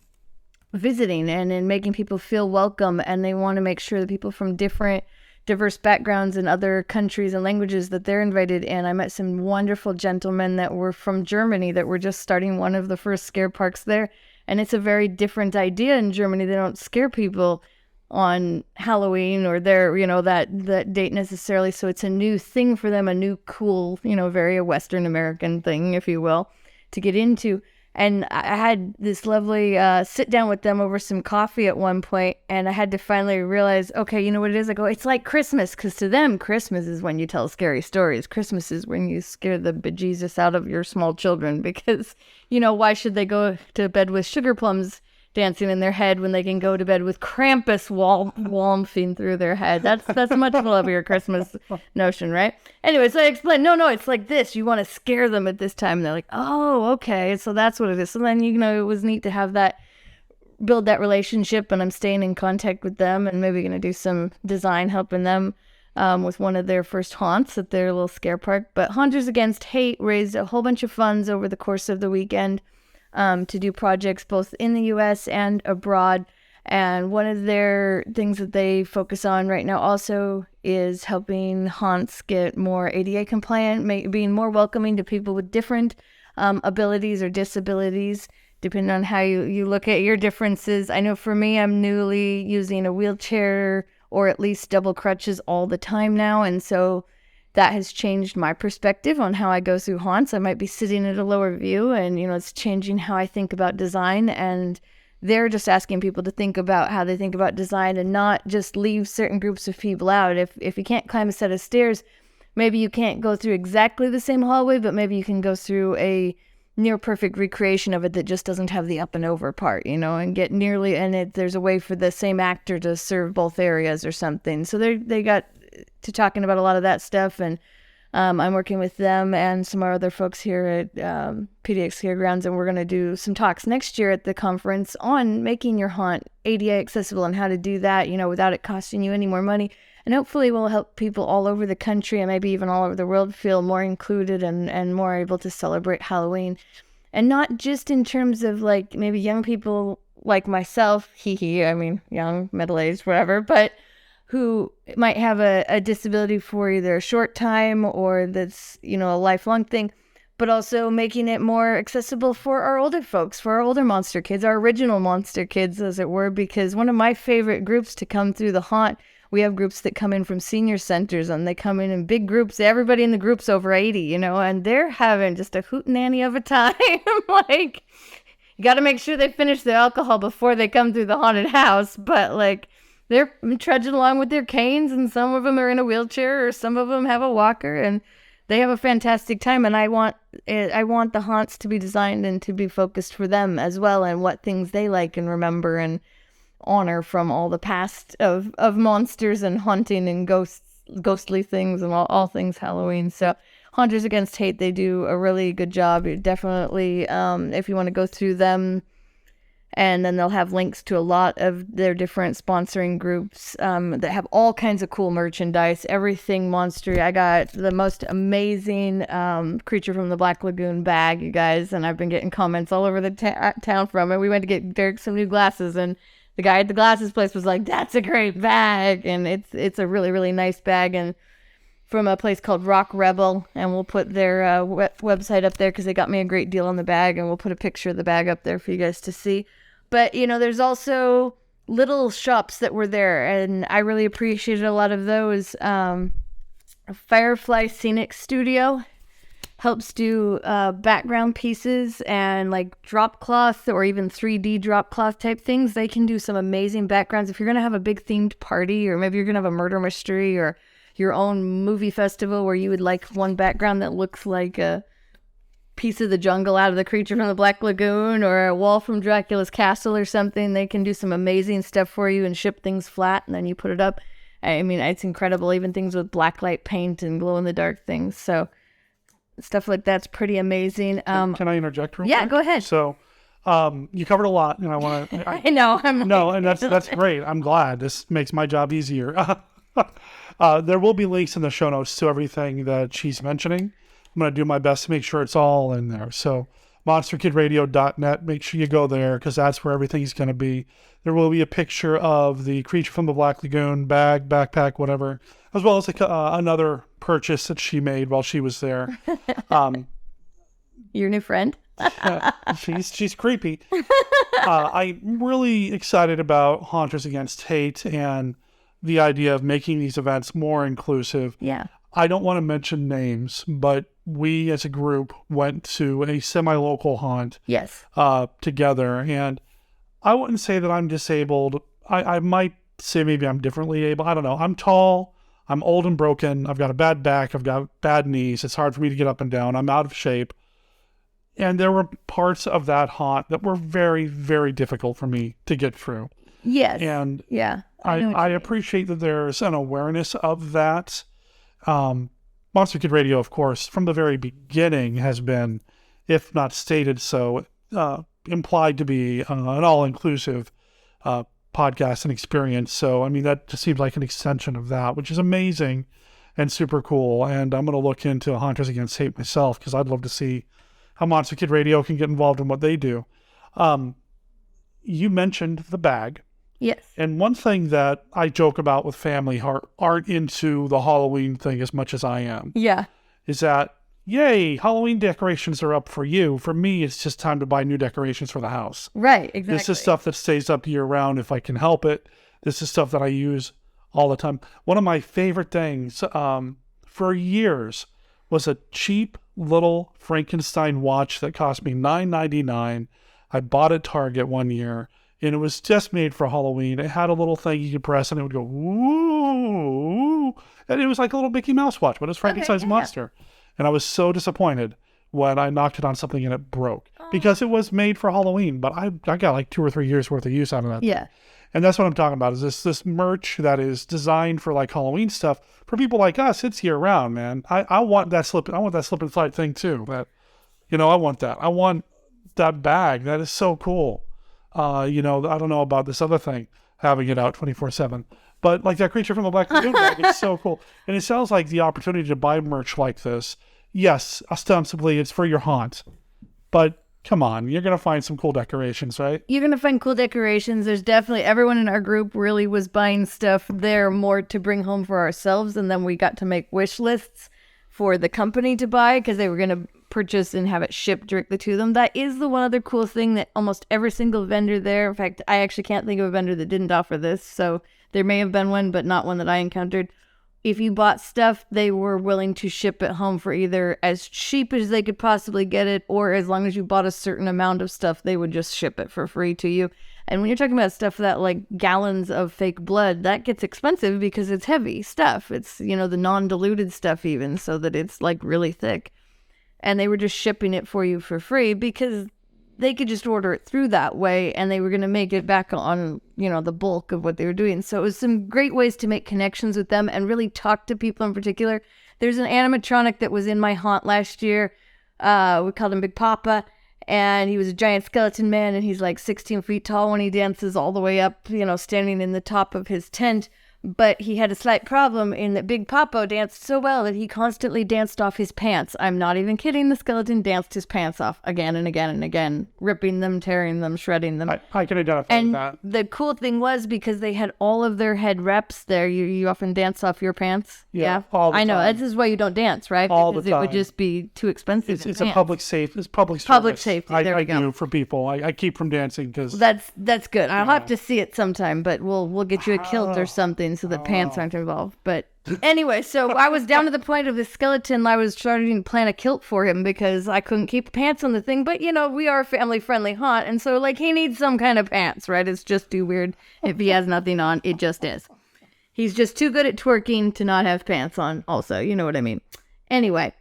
visiting and in making people feel welcome. And they want to make sure that people from diverse backgrounds in other countries and languages that they're invited in. I met some wonderful gentlemen that were from Germany that were just starting one of the first scare parks there. And it's a very different idea in Germany. They don't scare people on Halloween or their, you know, that date necessarily. So it's a new thing for them, a new cool, you know, very Western American thing, if you will, to get into. And I had this lovely sit down with them over some coffee at one point, and I had to finally realize, okay, you know what it is? I go, it's like Christmas, because to them, Christmas is when you tell scary stories. Christmas is when you scare the bejesus out of your small children, because, you know, why should they go to bed with sugar plums dancing in their head when they can go to bed with Krampus walloping through their head? That's a much lovelier Christmas notion, right? Anyway, so I explained, no, it's like this. You want to scare them at this time. And they're like, oh, okay. So that's what it is. So then, you know, it was neat to have that, build that relationship, and I'm staying in contact with them and maybe going to do some design helping them with one of their first haunts at their little scare park. But Haunters Against Hate raised a whole bunch of funds over the course of the weekend to do projects both in the U.S. and abroad. And one of their things that they focus on right now also is helping haunts get more ADA compliant, being more welcoming to people with different abilities or disabilities, depending on how you look at your differences. I know for me, I'm newly using a wheelchair or at least double crutches all the time now. And so that has changed my perspective on how I go through haunts. I might be sitting at a lower view, and, you know, it's changing how I think about design. And they're just asking people to think about how they think about design and not just leave certain groups of people out. If you can't climb a set of stairs, maybe you can't go through exactly the same hallway, but maybe you can go through a near perfect recreation of it that just doesn't have the up and over part, you know, and get nearly, and there's a way for the same actor to serve both areas or something. So they got to talking about a lot of that stuff, and I'm working with them and some other folks here at PDX Caregrounds, and we're going to do some talks next year at the conference on making your haunt ADA accessible and how to do that, you know, without it costing you any more money. And hopefully we'll help people all over the country and maybe even all over the world feel more included and more able to celebrate Halloween. And not just in terms of like maybe young people like myself, I mean, young, middle-aged, whatever, but who might have a disability for either a short time or that's, you know, a lifelong thing, but also making it more accessible for our older folks, for our older monster kids, our original monster kids, as it were, because one of my favorite groups to come through the haunt, we have groups that come in from senior centers, and they come in big groups. Everybody in the group's over 80, you know, and they're having just a hootenanny of a time. Like, you got to make sure they finish their alcohol before they come through the haunted house, but like, they're trudging along with their canes, and some of them are in a wheelchair, or some of them have a walker, and they have a fantastic time. And I want the haunts to be designed and to be focused for them as well, and what things they like and remember and honor from all the past of monsters and haunting and ghostly things and all things Halloween. So Haunters Against Hate, they do a really good job. Definitely, if you want to go through them. And then they'll have links to a lot of their different sponsoring groups that have all kinds of cool merchandise, everything monster. I got the most amazing Creature from the Black Lagoon bag, you guys, and I've been getting comments all over the town from it. We went to get Derek some new glasses, and the guy at the glasses place was like, "That's a great bag," and it's a really, really nice bag, and from a place called Rock Rebel, and we'll put their website up there because they got me a great deal on the bag, and we'll put a picture of the bag up there for you guys to see. But, you know, there's also little shops that were there, and I really appreciated a lot of those. Firefly Scenic Studio helps do background pieces and like drop cloth or even 3D drop cloth type things. They can do some amazing backgrounds. If you're going to have a big themed party, or maybe you're going to have a murder mystery or your own movie festival where you would like one background that looks like a piece of the jungle out of the Creature from the Black Lagoon or a wall from Dracula's castle or something, they can do some amazing stuff for you and ship things flat, and then you put it up. I mean, it's incredible. Even things with blacklight paint and glow-in-the-dark things. So stuff like that's pretty amazing. Can I interject real quick? Yeah, go ahead. So you covered a lot, and I want to... I know. No, and that's great. I'm glad. This makes my job easier. There will be links in the show notes to everything that she's mentioning. I'm going to do my best to make sure it's all in there. So monsterkidradio.net, make sure you go there because that's where everything's going to be. There will be a picture of the Creature from the Black Lagoon bag, backpack, whatever, as well as another purchase that she made while she was there. Your new friend? She's creepy. I'm really excited about Haunters Against Hate and the idea of making these events more inclusive. Yeah. I don't want to mention names, but we as a group went to a semi-local haunt. Yes. Together. And I wouldn't say that I'm disabled. I might say maybe I'm differently able. I don't know. I'm tall. I'm old and broken. I've got a bad back. I've got bad knees. It's hard for me to get up and down. I'm out of shape. And there were parts of that haunt that were very, very difficult for me to get through. Yes. And yeah, I appreciate that there's an awareness of that. Monster Kid Radio, of course, from the very beginning has been, if not stated so, implied to be an all-inclusive podcast and experience. So, I mean, that just seems like an extension of that, which is amazing and super cool. And I'm going to look into Haunters Against Hate myself because I'd love to see how Monster Kid Radio can get involved in what they do. You mentioned the bag. Yes. And one thing that I joke about with family who aren't into the Halloween thing as much as I am. Yeah. Is that, yay, Halloween decorations are up for you. For me, it's just time to buy new decorations for the house. Right, exactly. This is stuff that stays up year round if I can help it. This is stuff that I use all the time. One of my favorite things for years was a cheap little Frankenstein watch that cost me $9.99. I bought at Target one year, and it was just made for Halloween. It had a little thing you could press, and it would go, woo, and it was like a little Mickey Mouse watch, but it was Frankenstein's monster. And I was so disappointed when I knocked it on something and it broke because it was made for Halloween, but I got like 2 or 3 years worth of use out of that. Yeah. And that's what I'm talking about, is this merch that is designed for like Halloween stuff. For people like us, it's year round, man. I want that slip and slide thing too. That, I want that. I want that bag. That is so cool. I don't know about this other thing, having it out 24/7. But like that Creature from the Black Lagoon bag, it's so cool. And it sounds like the opportunity to buy merch like this, yes, ostensibly it's for your haunt. But come on, you're going to find some cool decorations, right? You're going to find cool decorations. There's definitely, everyone in our group really was buying stuff there more to bring home for ourselves. And then we got to make wish lists for the company to buy because they were going to purchase and have it shipped directly to them. That is the one other cool thing that almost every single vendor there, in fact, I actually can't think of a vendor that didn't offer this. So there may have been one, but not one that I encountered. If you bought stuff, they were willing to ship it home for either as cheap as they could possibly get it, or as long as you bought a certain amount of stuff, they would just ship it for free to you. And when you're talking about stuff that like gallons of fake blood, that gets expensive because it's heavy stuff. It's, the non-diluted stuff even, so that it's like really thick. And they were just shipping it for you for free because they could just order it through that way, and they were going to make it back on, the bulk of what they were doing. So it was some great ways to make connections with them and really talk to people in particular. There's an animatronic that was in my haunt last year. We called him Big Papa, and he was a giant skeleton man, and he's like 16 feet tall when he dances all the way up, standing in the top of his tent. But he had a slight problem in that Big Papa danced so well that he constantly danced off his pants. I'm not even kidding. The skeleton danced his pants off again and again and again, ripping them, tearing them, shredding them. I can identify with that. And the cool thing was because they had all of their head reps there, you often dance off your pants. Yeah. All the I know. time. This is why you don't dance, right? All because the time. It would just be too expensive. It's a public safe. It's public service. Public safety. There we go. I do for people. I keep from dancing because that's good. I'll have to see it sometime, but we'll get you a kilt or something so that pants aren't involved. But anyway, so I was down to the point of the skeleton. I was starting to plan a kilt for him because I couldn't keep pants on the thing. But we are a family friendly haunt, and so like he needs some kind of pants, right? It's just too weird if he has nothing on. It just is. He's just too good at twerking to not have pants on. Also, you know what I mean. Anyway,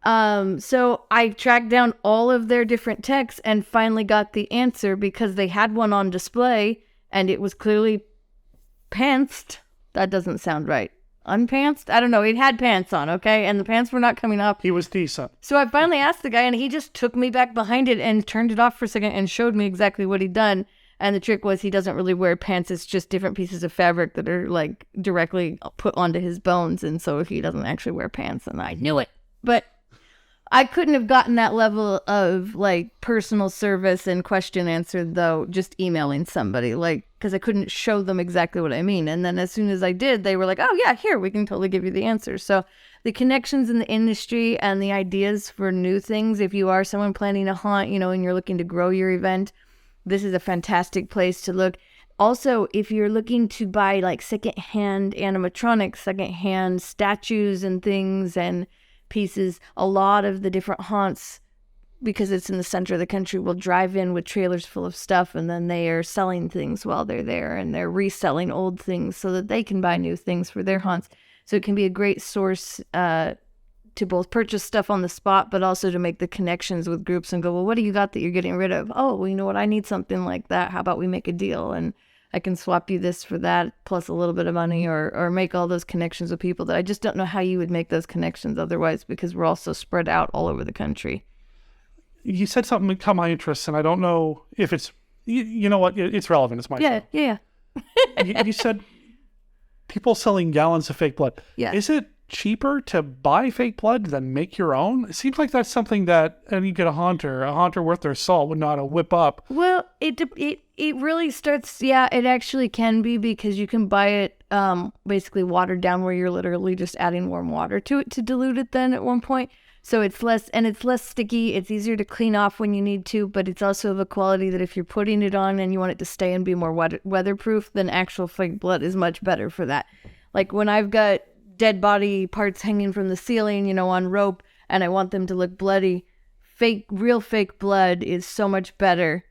so I tracked down all of their different texts and finally got the answer because they had one on display and it was clearly pantsed. That doesn't sound right. Unpantsed? I don't know. It had pants on, okay? And the pants were not coming up. He was decent. So I finally asked the guy, and he just took me back behind it and turned it off for a second and showed me exactly what he'd done. And the trick was he doesn't really wear pants. It's just different pieces of fabric that are, like, directly put onto his bones. And so he doesn't actually wear pants, and I knew it. But I couldn't have gotten that level of, like, personal service and question answered, though, just emailing somebody, like, because I couldn't show them exactly what I mean. And then as soon as I did, they were like, oh, yeah, here, we can totally give you the answer. So the connections in the industry and the ideas for new things, if you are someone planning a haunt, and you're looking to grow your event, this is a fantastic place to look. Also, if you're looking to buy like secondhand animatronics, secondhand statues and things and pieces, a lot of the different haunts, because it's in the center of the country, will drive in with trailers full of stuff, and then they are selling things while they're there, and they're reselling old things so that they can buy new things for their haunts. So it can be a great source to both purchase stuff on the spot, but also to make the connections with groups and go, well, what do you got that you're getting rid of? Oh, well, you know what? I need something like that. How about we make a deal? And I can swap you this for that, plus a little bit of money, or make all those connections with people that I just don't know how you would make those connections otherwise, because we're all so spread out all over the country. You said something that caught my interest, and I don't know if it's, you know what, it's relevant. It's my show. Yeah. You said people selling gallons of fake blood. Yeah. Is it cheaper to buy fake blood than make your own? It seems like that's something that any good hunter worth their salt would know how to whip up. Well, it really starts, it actually can be, because you can buy it basically watered down, where you're literally just adding warm water to it to dilute it then at one point. So it's less sticky. It's easier to clean off when you need to, but it's also of a quality that if you're putting it on and you want it to stay and be more weatherproof, then actual fake blood is much better for that. Like when I've got dead body parts hanging from the ceiling, on rope, and I want them to look bloody, real fake blood is so much better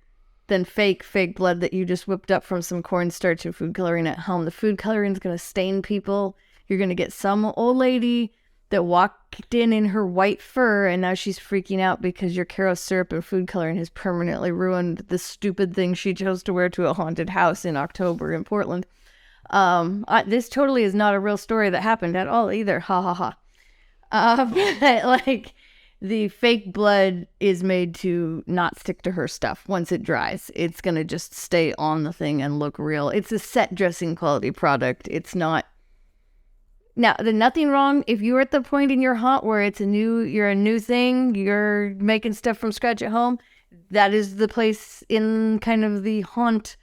than fake blood that you just whipped up from some cornstarch and food coloring at home. The food coloring is going to stain people. You're going to get some old lady that walked in her white fur, and now she's freaking out because your Caro syrup and food coloring has permanently ruined the stupid thing she chose to wear to a haunted house in October in Portland. This totally is not a real story that happened at all either. Ha ha ha. Like, the fake blood is made to not stick to her stuff. Once it dries, it's going to just stay on the thing and look real. It's a set dressing quality product. It's not. Now, there's nothing wrong if you're at the point in your haunt where you're a new thing, you're making stuff from scratch at home. That is the place in kind of the haunt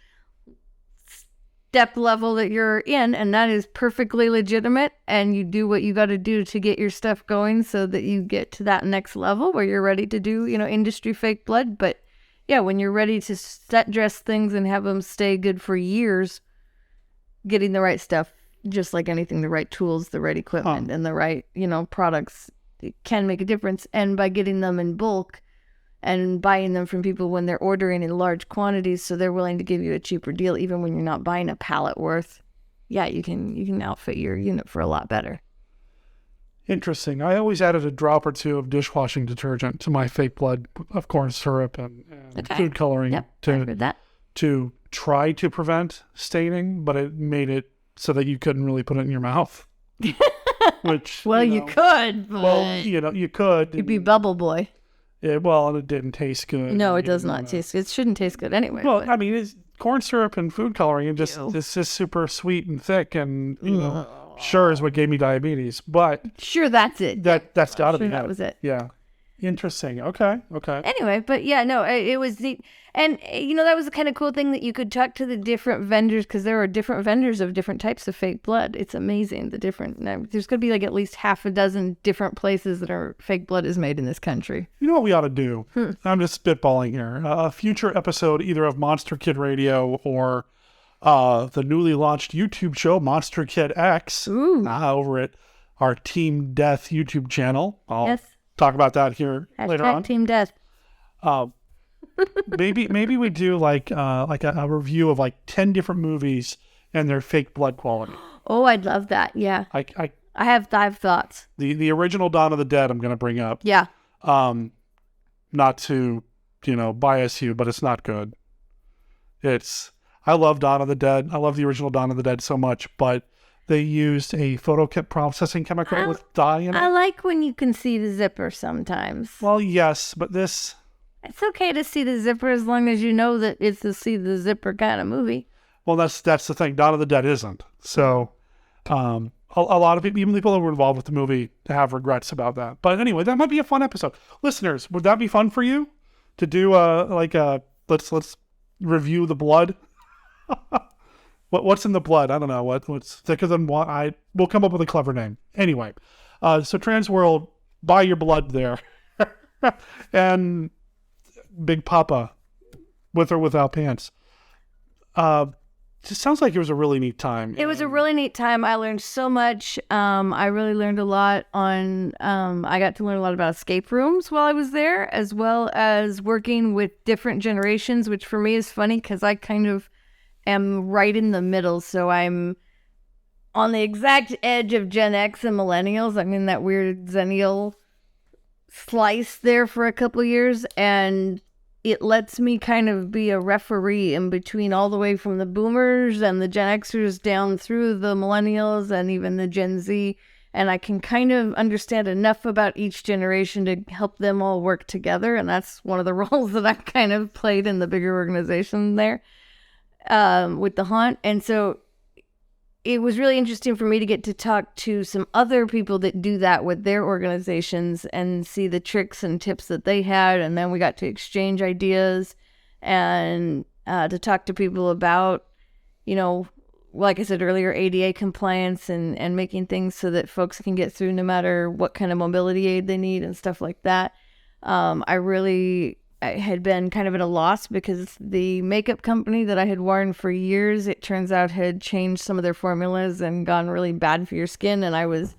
step level that you're in, and that is perfectly legitimate, and you do what you got to do to get your stuff going so that you get to that next level where you're ready to do, industry fake blood. But yeah, when you're ready to set dress things and have them stay good for years, getting the right stuff, just like anything, the right tools, the right equipment, and the right, products, it can make a difference. And by getting them in bulk and buying them from people when they're ordering in large quantities, so they're willing to give you a cheaper deal even when you're not buying a pallet worth, you can outfit your unit for a lot better. Interesting. I always added a drop or two of dishwashing detergent to my fake blood, of course, syrup and food coloring to try to prevent staining, but it made it so that you couldn't really put it in your mouth. Which you could. But well, you could. You'd be Bubble Boy. Yeah, well, and it didn't taste good. No, it does not taste good. It shouldn't taste good anyway. Well, I mean, it's corn syrup and food coloring, and it's just super sweet and thick, and sure is what gave me diabetes. But sure, that's it. That's gotta be that was it. Yeah. Interesting. Okay. Anyway, but yeah, no, it was neat. And, that was the kind of cool thing that you could talk to the different vendors, because there are different vendors of different types of fake blood. It's amazing, there's going to be like at least half a dozen different places that are fake blood is made in this country. You know what we ought to do? I'm just spitballing here. A future episode either of Monster Kid Radio or the newly launched YouTube show, Monster Kid X, over at our Team Death YouTube channel. I'll talk about that here later on. Team Death. Maybe we do like a review of like 10 different movies and their fake blood quality. Oh, I'd love that. Yeah. I have thoughts. The original Dawn of the Dead I'm going to bring up. Yeah. Not to, bias you, but it's not good. I love Dawn of the Dead. I love the original Dawn of the Dead so much, but they used a processing chemical with dye in it. I like when you can see the zipper sometimes. Well, yes, but this... It's okay to see the zipper as long as you know that it's the see the zipper kind of movie. Well, that's the thing. Dawn of the Dead isn't. So a lot of people, even people that were involved with the movie, have regrets about that. But anyway, that might be a fun episode. Listeners, would that be fun for you to do let's review the blood? What's in the blood? I don't know. What's thicker than what? We'll come up with a clever name. Anyway, so TransWorld, buy your blood there. And Big Papa, with or without pants. it sounds like it was a really neat time. It was a really neat time. I learned so much. I really learned a lot on, I got to learn a lot about escape rooms while I was there, as well as working with different generations, which for me is funny because I kind of am right in the middle. So I'm on the exact edge of Gen X and millennials. I'm in that weird Zennial slice there for a couple years, and it lets me kind of be a referee in between all the way from the boomers and the Gen Xers down through the millennials and even the Gen Z. And I can kind of understand enough about each generation to help them all work together. And that's one of the roles that I kind of played in the bigger organization there with the Haunt. And so it was really interesting for me to get to talk to some other people that do that with their organizations and see the tricks and tips that they had. And then we got to exchange ideas and to talk to people about, you know, like I said earlier, ADA compliance and making things so that folks can get through no matter what kind of mobility aid they need and stuff like that. I had been kind of at a loss because the makeup company that I had worn for years, it turns out had changed some of their formulas and gone really bad for your skin. And I was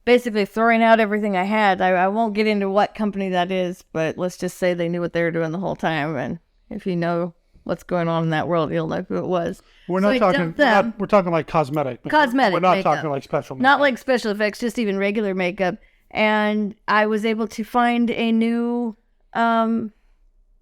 basically throwing out everything I had. I won't get into what company that is, but let's just say they knew what they were doing the whole time. And if you know what's going on in that world, you'll know who it was. We're not talking, we're talking like cosmetic. Cosmetic We're not makeup. talking like special makeup. Not like special effects, just even regular makeup. And I was able to find a new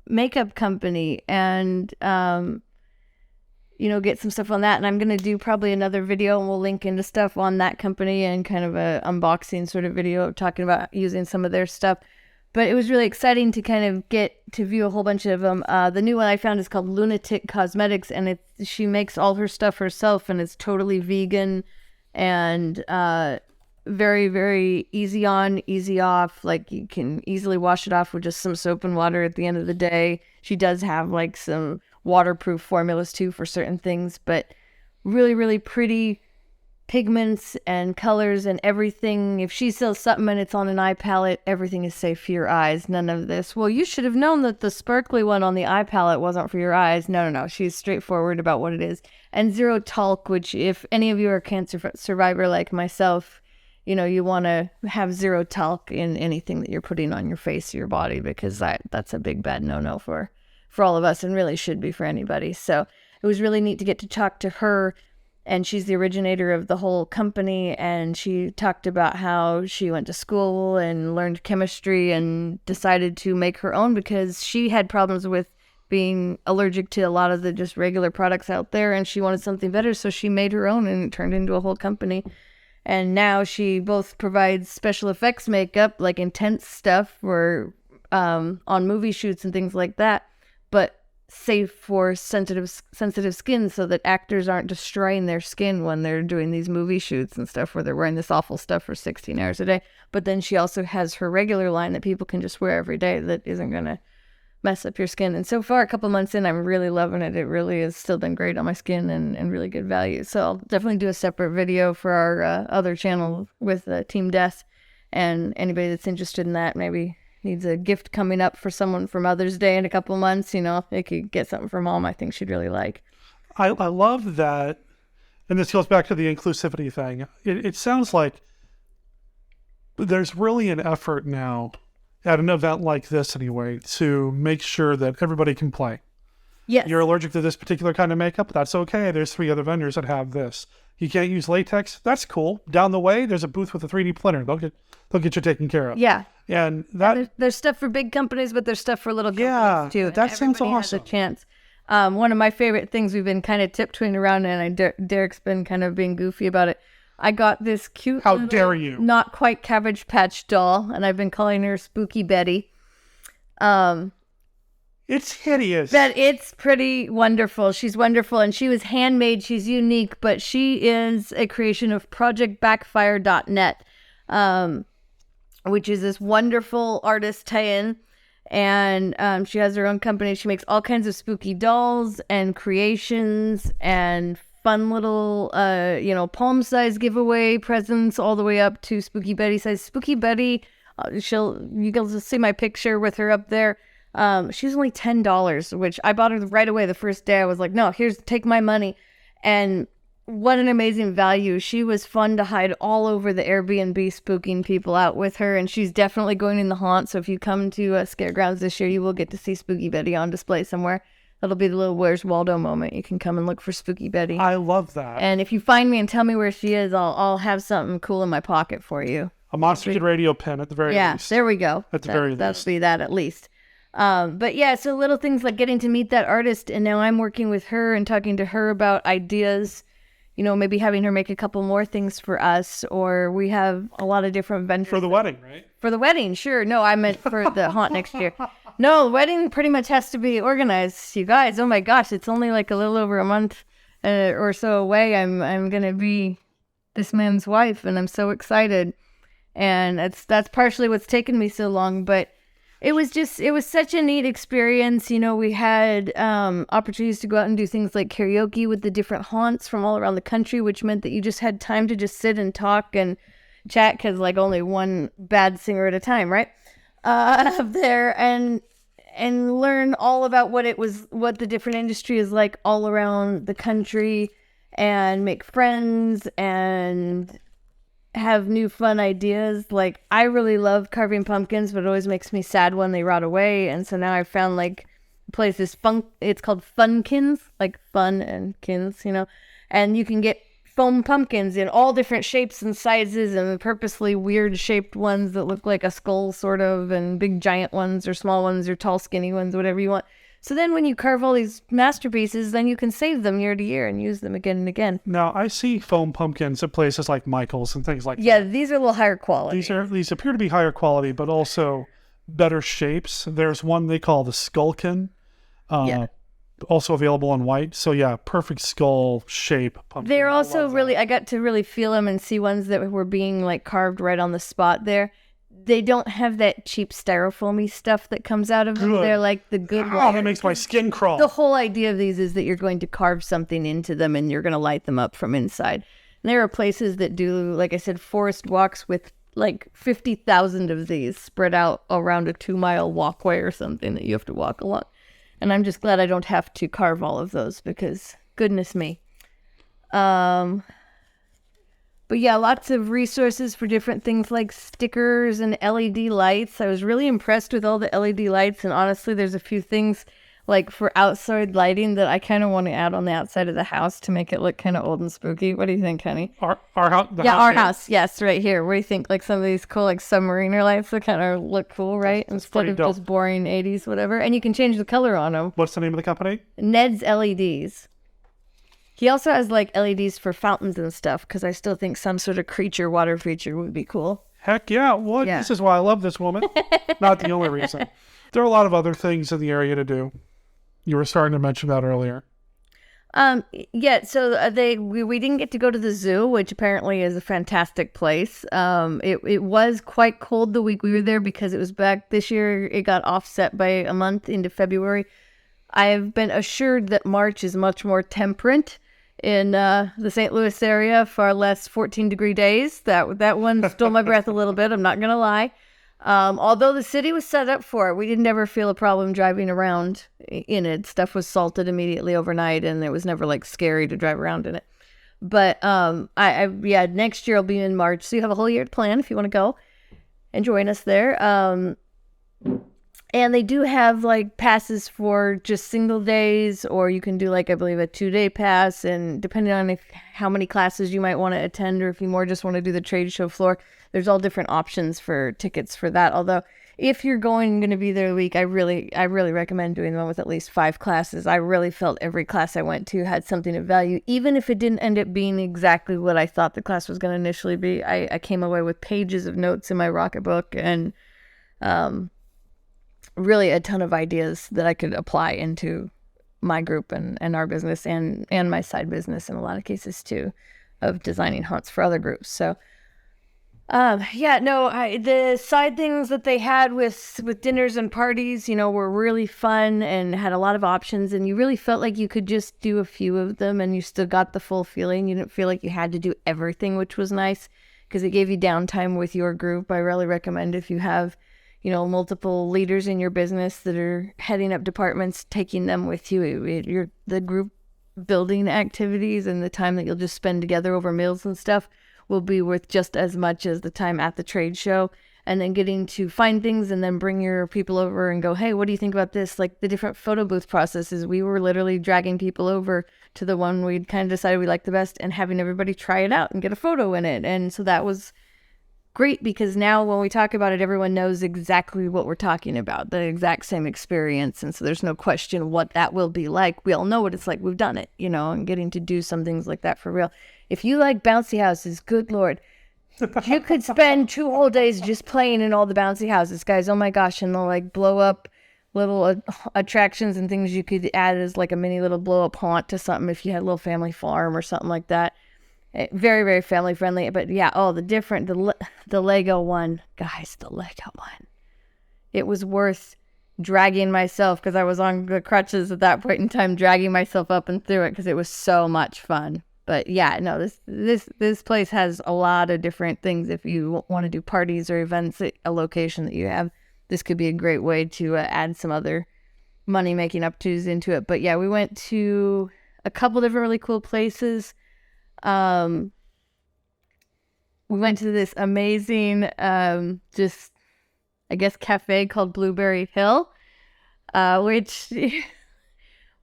makeup company and you know, get some stuff on that. And I'm gonna do probably another video and we'll link into stuff on that company and kind of a unboxing sort of video talking about using some of their stuff. But it was really exciting to kind of get to view a whole bunch of them. The new one I found is called Lunatic Cosmetics, and she makes all her stuff herself, and it's totally vegan and very, very easy on, easy off. Like, you can easily wash it off with just some soap and water at the end of the day. She does have like some waterproof formulas too for certain things, but really, really pretty pigments and colors and everything. If she sells something and it's on an eye palette, everything is safe for your eyes. None of this, well, you should have known that the sparkly one on the eye palette wasn't for your eyes. No. She's straightforward about what it is. And zero talc, which if any of you are a cancer survivor like myself, you know, you want to have zero talc in anything that you're putting on your face or your body, because that's a big bad no-no for all of us, and really should be for anybody. So it was really neat to get to talk to her. And she's the originator of the whole company, and she talked about how she went to school and learned chemistry and decided to make her own because she had problems with being allergic to a lot of the just regular products out there, and she wanted something better, so she made her own, and it turned into a whole company. And now she both provides special effects makeup, like intense stuff for on movie shoots and things like that, but safe for sensitive skin, so that actors aren't destroying their skin when they're doing these movie shoots and stuff where they're wearing this awful stuff for 16 hours a day. But then she also has her regular line that people can just wear every day that isn't going to mess up your skin. And so far, a couple months in, I'm really loving it. It really has still been great on my skin and really good value. So I'll definitely do a separate video for our other channel with Team Des, and anybody that's interested in that maybe needs a gift coming up for someone for Mother's Day in a couple months, you know, if they could get something for Mom, I think she'd really like. I love that, and this goes back to the inclusivity thing. It sounds like there's really an effort now at an event like this anyway to make sure that everybody can play. Yes. You're allergic to this particular kind of makeup? That's okay. There's 3 other vendors that have this. You can't use latex? That's cool. Down the way, there's a booth with a 3D printer. They'll get you taken care of. Yeah. And that there's stuff for big companies, but there's stuff for little companies too. That sounds awesome. Has a chance. One of my favorite things we've been kind of tiptoeing around, and Derek's been kind of being goofy about it. I got this cute, how dare you, not quite Cabbage Patch doll, and I've been calling her Spooky Betty. It's hideous. But it's pretty wonderful. She's wonderful, and she was handmade. She's unique, but she is a creation of ProjectBackfire.net, which is this wonderful artist tie-in. And she has her own company. She makes all kinds of spooky dolls and creations and fun little, palm-size giveaway presents all the way up to Spooky Betty size. Spooky Betty, you guys see my picture with her up there. She's only $10, which I bought her right away the first day. I was like, no, take my money. And what an amazing value. She was fun to hide all over the Airbnb, spooking people out with her. And she's definitely going in the haunt. So if you come to Scaregrounds this year, you will get to see Spooky Betty on display somewhere. That'll be the little Where's Waldo moment. You can come and look for Spooky Betty. I love that. And if you find me and tell me where she is, I'll have something cool in my pocket for you. A Monster Kid Radio pin at the very least. Yeah, there we go. At the very least. That'll be that at least. But yeah, so little things like getting to meet that artist, and now I'm working with her and talking to her about ideas, maybe having her make a couple more things for us, or we have a lot of different vendors. For the wedding, right? For the wedding, sure. No, I meant for the haunt next year. No, the wedding pretty much has to be organized, you guys. Oh my gosh, it's only like a little over a month or so away. I'm gonna be this man's wife, and I'm so excited. And that's partially what's taken me so long, but it was such a neat experience. We had opportunities to go out and do things like karaoke with the different haunts from all around the country, which meant that you just had time to just sit and talk and chat, because like only one bad singer at a time, right? Up there and learn all about what the different industry is like all around the country, and make friends and have new fun ideas. Like, I really love carving pumpkins, but it always makes me sad when they rot away. And so now I found like places it's called Funkins, like fun and kins, and you can get foam pumpkins in all different shapes and sizes, and purposely weird shaped ones that look like a skull sort of, and big giant ones or small ones or tall skinny ones, whatever you want. So then when you carve all these masterpieces, then you can save them year to year and use them again and again. Now, I see foam pumpkins at places like Michael's and things like that. Yeah, these are a little higher quality. These appear to be higher quality, but also better shapes. There's one they call the Skullkin, also available in white. So yeah, perfect skull shape pumpkin. They're also I got to really feel them and see ones that were being like carved right on the spot there. They don't have that cheap styrofoamy stuff that comes out of them. They're like the good ones. Oh, that makes my skin crawl. The whole idea of these is that you're going to carve something into them and you're going to light them up from inside. And there are places that do, like I said, forest walks with like 50,000 of these spread out around a 2-mile walkway or something that you have to walk along. And I'm just glad I don't have to carve all of those, because goodness me. But yeah, lots of resources for different things like stickers and LED lights. I was really impressed with all the LED lights, and honestly, there's a few things like for outside lighting that I kind of want to add on the outside of the house to make it look kind of old and spooky. What do you think, honey? Our house? Our house. Yes, right here. What do you think? Like some of these cool like submariner lights that kind of look cool, right? Instead of just boring 80s, whatever. And you can change the color on them. What's the name of the company? Ned's LEDs. He also has like LEDs for fountains and stuff, because I still think some sort of water feature would be cool. Heck yeah. What? Yeah. This is why I love this woman. Not the only reason. There are a lot of other things in the area to do. You were starting to mention that earlier. Yeah, so we didn't get to go to the zoo, which apparently is a fantastic place. It was quite cold the week we were there, because it was back this year. It got offset by a month into February. I've been assured that March is much more temperate in the St. Louis area, far less 14-degree days. That one stole my breath a little bit, I'm not going to lie. Although the city was set up for it, we didn't ever feel a problem driving around in it. Stuff was salted immediately overnight, and it was never like scary to drive around in it. But next year I'll be in March, so you have a whole year to plan if you want to go and join us there. And they do have like passes for just single days, or you can do like, I believe, a 2-day pass, and depending on how many classes you might want to attend, or if you more just want to do the trade show floor, there's all different options for tickets for that. Although if you're going to be there a week, I really recommend doing one with at least 5 classes. I really felt every class I went to had something of value, even if it didn't end up being exactly what I thought the class was going to initially be. I came away with pages of notes in my Rocket book, and really a ton of ideas that I could apply into my group and our business and my side business in a lot of cases too, of designing haunts for other groups. So the side things that they had with dinners and parties, were really fun and had a lot of options, and you really felt like you could just do a few of them and you still got the full feeling. You didn't feel like you had to do everything, which was nice because it gave you downtime with your group. I really recommend, if you have multiple leaders in your business that are heading up departments, taking them with you. The group building activities and the time that you'll just spend together over meals and stuff will be worth just as much as the time at the trade show. And then getting to find things and then bring your people over and go, hey, what do you think about this? Like the different photo booth processes. We were literally dragging people over to the one we'd kind of decided we liked the best and having everybody try it out and get a photo in it. And so that was great because now when we talk about it, everyone knows exactly what we're talking about, the exact same experience. And so there's no question what that will be like. We all know what it's like. We've done it, and getting to do some things like that for real. If you like bouncy houses, good Lord, you could spend 2 whole days just playing in all the bouncy houses, guys. Oh my gosh. And they'll like blow up little attractions and things you could add as like a mini little blow up haunt to something if you had a little family farm or something like that. Very, very family friendly. But yeah, the Lego one, guys, the Lego one. It was worth dragging myself because I was on the crutches at that point in time, dragging myself up and through it because it was so much fun. But yeah, no, this place has a lot of different things. If you want to do parties or events at a location that you have, this could be a great way to add some other money-making up-tos into it. But yeah, we went to a couple different really cool places. We went to this amazing, cafe called Blueberry Hill, which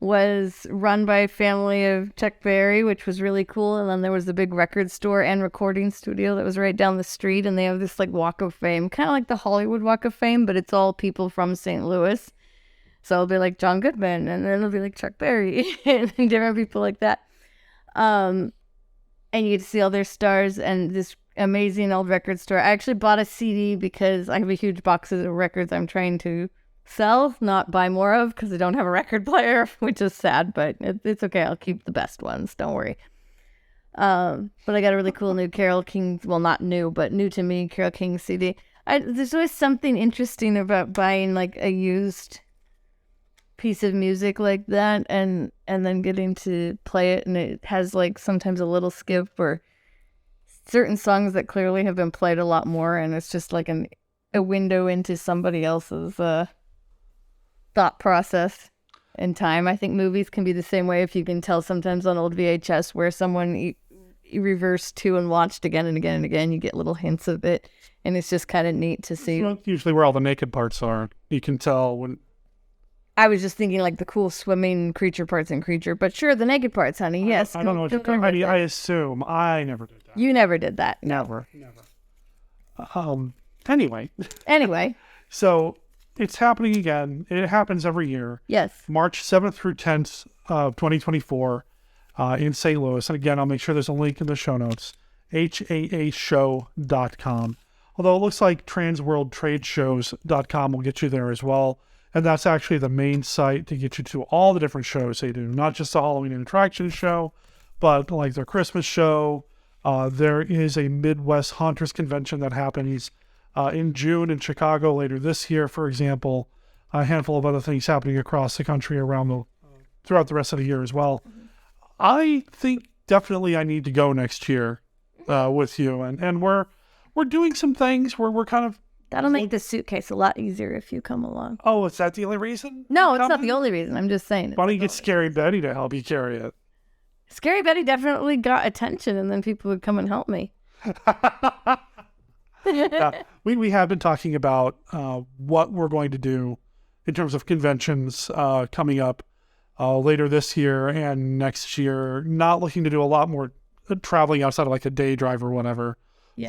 was run by a family of Chuck Berry, which was really cool. And then there was the big record store and recording studio that was right down the street. And they have this like Walk of Fame, kind of like the Hollywood Walk of Fame, but it's all people from St. Louis. So it'll be like John Goodman, and then it'll be like Chuck Berry and different people like that. And you get to see all their stars and this amazing old record store. I actually bought a CD because I have a huge box of records I'm trying to sell, not buy more of, because I don't have a record player, which is sad, but it's okay. I'll keep the best ones. Don't worry. But I got a really cool new Carole King, well, not new, but new to me, Carole King CD. There's always something interesting about buying like a used piece of music like that and then getting to play it, and it has like sometimes a little skip or certain songs that clearly have been played a lot more, and it's just like a window into somebody else's thought process and time. I think movies can be the same way. If you can tell sometimes on old VHS where someone you reversed to and watched again and again and again, you get little hints of it, and it's just kind of neat to see. It's usually where all the naked parts are. You can tell when. I was just thinking like the cool swimming creature parts in Creature, but sure, the naked parts, honey. Yes. I don't know what you're talking about. I assume. I never did that. You never did that. Never. Anyway. So it's happening again. It happens every year. Yes. March 7th through 10th of 2024 in St. Louis. And again, I'll make sure there's a link in the show notes. HAAshow.com. Although it looks like TransWorldTradeShows.com will get you there as well. And that's actually the main site to get you to all the different shows they do. Not just the Halloween and Attraction show, but like their Christmas show. There is a Midwest Haunters Convention that happens in June in Chicago later this year, for example. A handful of other things happening across the country throughout the rest of the year as well. I think definitely I need to go next year with you. And we're doing some things where we're kind of. That'll make the suitcase a lot easier if you come along. Oh, is that the only reason? No, it's not the only reason. I'm just saying. Why don't you get Scary Betty to help you carry it? Scary Betty definitely got attention, and then people would come and help me. We have been talking about what we're going to do in terms of conventions coming up later this year and next year. Not looking to do a lot more traveling outside of like a day drive or whatever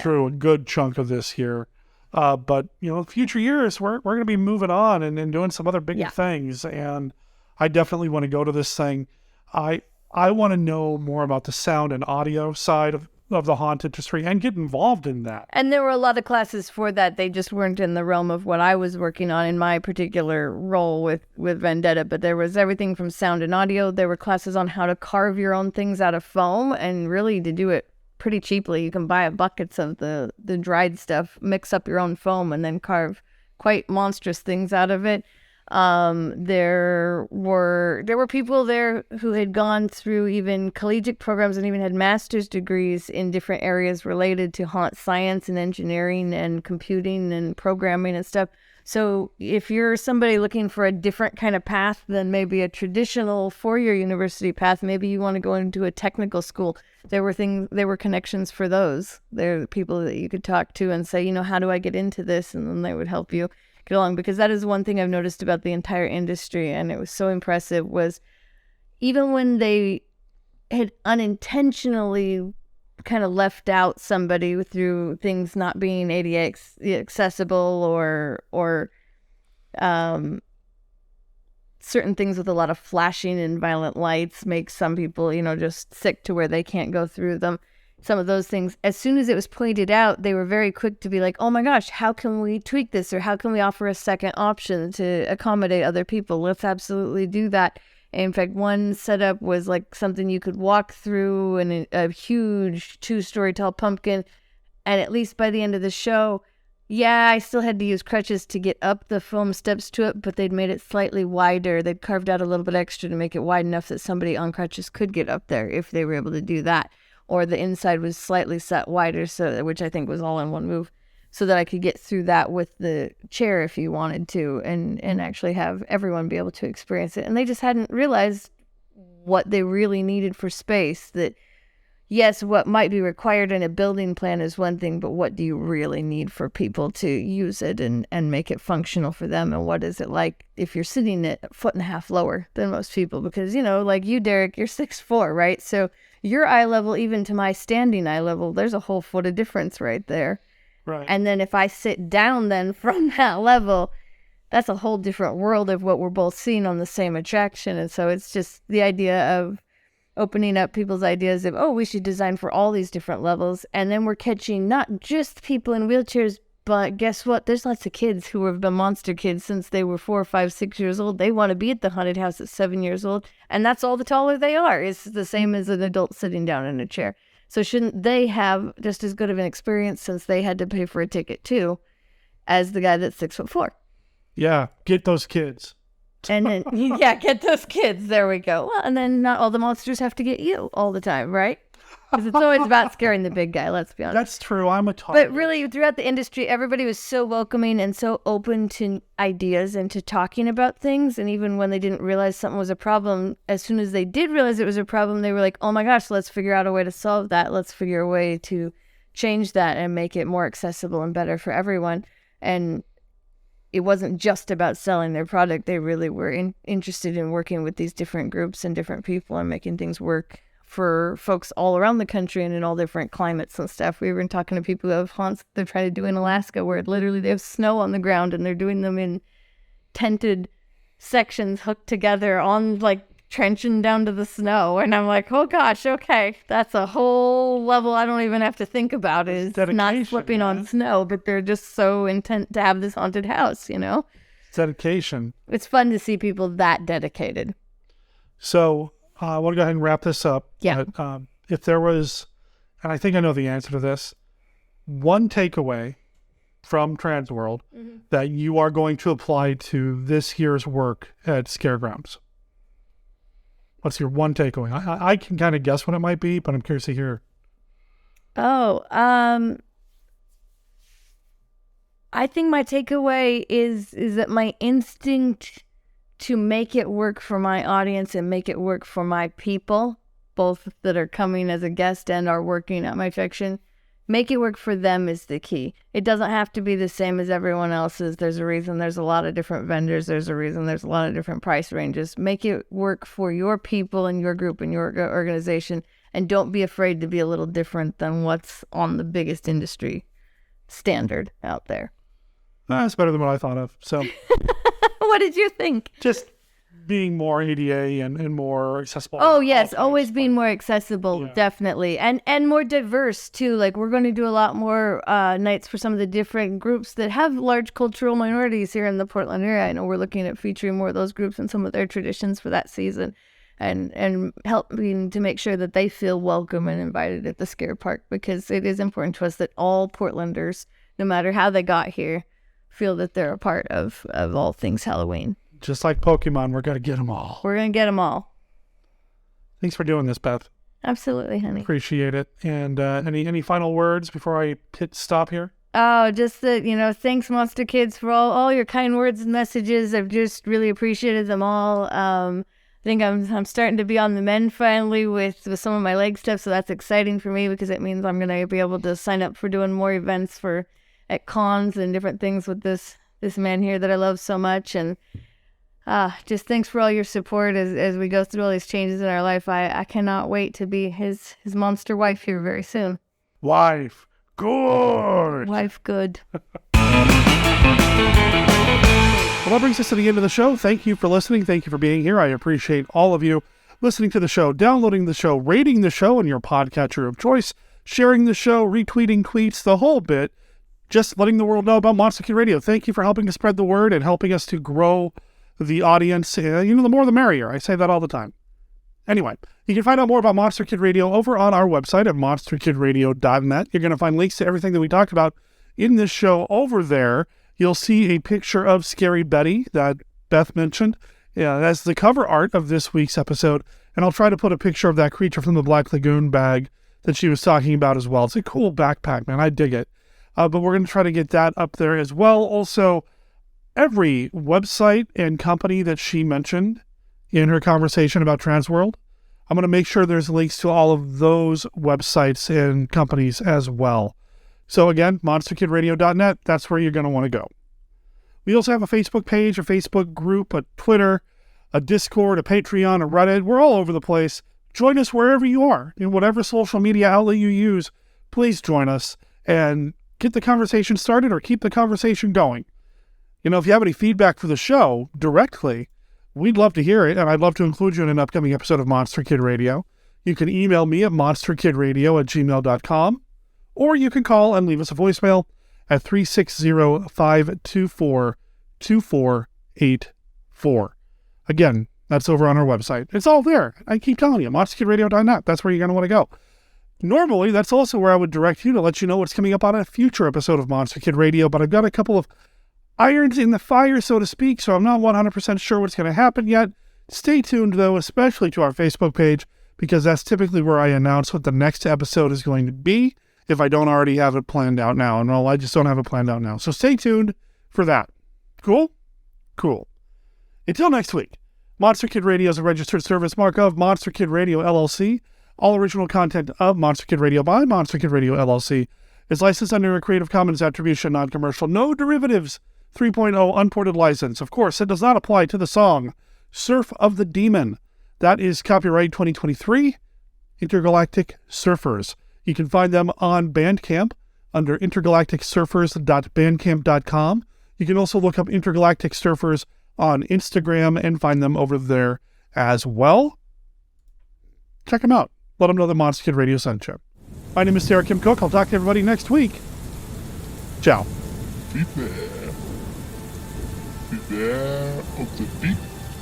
through a good chunk of this year. But future years, we're going to be moving on and doing some other bigger things. And I definitely want to go to this thing. I want to know more about the sound and audio side of the haunt industry and get involved in that. And there were a lot of classes for that. They just weren't in the realm of what I was working on in my particular role with Vendetta. But there was everything from sound and audio. There were classes on how to carve your own things out of foam, and really to do it pretty cheaply. You can buy buckets of the dried stuff, mix up your own foam, and then carve quite monstrous things out of it. There were people there who had gone through even collegiate programs and even had master's degrees in different areas related to haunt science and engineering and computing and programming and stuff. So if you're somebody looking for a different kind of path than maybe a traditional four-year university path, maybe you want to go into a technical school, there were connections for those. There are people that you could talk to and say, how do I get into this? And then they would help you get along, because that is one thing I've noticed about the entire industry, and it was so impressive, was even when they had unintentionally kind of left out somebody through things not being ADA accessible or certain things with a lot of flashing and violent lights make some people, just sick to where they can't go through them. Some of those things, as soon as it was pointed out, they were very quick to be like, oh my gosh, how can we tweak this? Or how can we offer a second option to accommodate other people? Let's absolutely do that. In fact, one setup was like something you could walk through in a huge 2-story tall pumpkin. And at least by the end of the show, I still had to use crutches to get up the foam steps to it, but they'd made it slightly wider. They'd carved out a little bit extra to make it wide enough that somebody on crutches could get up there if they were able to do that. Or the inside was slightly set wider, which I think was all in one move, so that I could get through that with the chair if you wanted to, and actually have everyone be able to experience it. And they just hadn't realized what they really needed for space. That, yes, what might be required in a building plan is one thing, but what do you really need for people to use it and make it functional for them? And what is it like if you're sitting at 1.5 feet lower than most people? Because, like you, Derek, you're 6'4", right? So your eye level, even to my standing eye level, there's a whole foot of difference right there. Right. And then if I sit down then from that level, that's a whole different world of what we're both seeing on the same attraction. And so it's just the idea of opening up people's ideas of, we should design for all these different levels. And then we're catching not just people in wheelchairs, but guess what? There's lots of kids who have been monster kids since they were 4, 5, 6 years old. They want to be at the haunted house at 7 years old. And that's all the taller they are. It's the same as an adult sitting down in a chair. So shouldn't they have just as good of an experience, since they had to pay for a ticket too, as the guy that's 6'4"? Yeah, get those kids. And then, get those kids. There we go. Well, and then not all the monsters have to get you all the time, right? Because it's always about scaring the big guy, let's be honest. That's true. I'm a target. But really, throughout the industry, everybody was so welcoming and so open to ideas and to talking about things. And even when they didn't realize something was a problem, as soon as they did realize it was a problem, they were like, oh my gosh, let's figure out a way to solve that. Let's figure a way to change that and make it more accessible and better for everyone. And it wasn't just about selling their product. They really were interested in working with these different groups and different people and making things work for folks all around the country and in all different climates and stuff. We were talking to people who have haunts they're trying to do in Alaska, where literally they have snow on the ground and they're doing them in tented sections hooked together on like trenching down to the snow. And I'm like, oh gosh, okay, that's a whole level I don't even have to think about, is not slipping on snow, but they're just so intent to have this haunted house, Dedication. It's fun to see people that dedicated. So I want to go ahead and wrap this up. Yeah. But, if there was, and I think I know the answer to this, one takeaway from TransWorld that you are going to apply to this year's work at Scaregrounds. What's your one takeaway? I can kind of guess what it might be, but I'm curious to hear. I think my takeaway is that my instinct to make it work for my audience and make it work for my people, both that are coming as a guest and are working at my fiction, make it work for them is the key. It doesn't have to be the same as everyone else's. There's a reason there's a lot of different vendors. There's a reason there's a lot of different price ranges. Make it work for your people and your group and your organization, and don't be afraid to be a little different than what's on the biggest industry standard out there. That's better than what I thought of. So what did you think? Just being more ADA and more accessible. Oh, yes. Always being more accessible, definitely. And more diverse, too. Like, we're going to do a lot more nights for some of the different groups that have large cultural minorities here in the Portland area. I know we're looking at featuring more of those groups and some of their traditions for that season, and helping to make sure that they feel welcome and invited at the Scare Park, because it is important to us that all Portlanders, no matter how they got here, feel that they're a part of all things Halloween. Just like Pokemon, we're going to get them all. We're going to get them all. Thanks for doing this, Beth. Absolutely, honey. Appreciate it. And any final words before I hit stop here? Oh, just that, thanks, Monster Kids, for all your kind words and messages. I've just really appreciated them all. I think I'm starting to be on the mend finally with some of my leg stuff, so that's exciting for me because it means I'm going to be able to sign up for doing more events at cons and different things with this man here that I love so much. And just thanks for all your support as we go through all these changes in our life. I cannot wait to be his monster wife here very soon. Wife. Good. Wife good. Well, that brings us to the end of the show. Thank you for listening. Thank you for being here. I appreciate all of you listening to the show, downloading the show, rating the show in your podcatcher of choice, sharing the show, retweeting tweets, the whole bit, just letting the world know about Monster Kid Radio. Thank you for helping to spread the word and helping us to grow the audience. The more the merrier. I say that all the time. Anyway, you can find out more about Monster Kid Radio over on our website at monsterkidradio.net. You're going to find links to everything that we talked about in this show over there. You'll see a picture of Scary Betty that Beth mentioned as the cover art of this week's episode. And I'll try to put a picture of that creature from the Black Lagoon bag that she was talking about as well. It's a cool backpack, man. I dig it. But we're going to try to get that up there as well. Also, every website and company that she mentioned in her conversation about TransWorld, I'm going to make sure there's links to all of those websites and companies as well. So again, monsterkidradio.net, that's where you're going to want to go. We also have a Facebook page, a Facebook group, a Twitter, a Discord, a Patreon, a Reddit. We're all over the place. Join us wherever you are. In whatever social media outlet you use, please join us and get the conversation started or keep the conversation going. If you have any feedback for the show directly, we'd love to hear it, and I'd love to include you in an upcoming episode of Monster Kid Radio. You can email me at monsterkidradio@gmail.com, or you can call and leave us a voicemail at 360-524-2484. Again, that's over on our website. It's all there. I keep telling you, monsterkidradio.net. That's where you're going to want to go. Normally, that's also where I would direct you to let you know what's coming up on a future episode of Monster Kid Radio, but I've got a couple of irons in the fire, so to speak, so I'm not 100% sure what's going to happen yet. Stay tuned, though, especially to our Facebook page, because that's typically where I announce what the next episode is going to be, if I don't already have it planned out now. And I just don't have it planned out now. So stay tuned for that. Cool? Cool. Until next week, Monster Kid Radio is a registered service mark of Monster Kid Radio, LLC. All original content of Monster Kid Radio by Monster Kid Radio, LLC is licensed under a Creative Commons Attribution, Non-Commercial, No Derivatives 3.0 unported license. Of course, it does not apply to the song Surf of the Demon. That is copyright 2023, Intergalactic Surfers. You can find them on Bandcamp under intergalacticsurfers.bandcamp.com. You can also look up Intergalactic Surfers on Instagram and find them over there as well. Check them out. Let them know that Monster Kid Radio sent you. My name is Sarah Kim Cook. I'll talk to everybody next week. Ciao. Beware of the big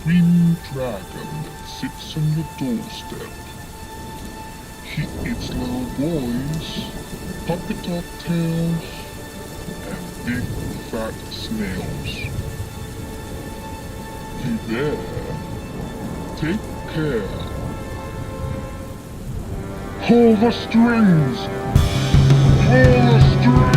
green dragon that sits on your doorstep. He eats little boys, puppy dog tails, and big fat snails. Beware. Take care. Pull the strings! Pull the strings!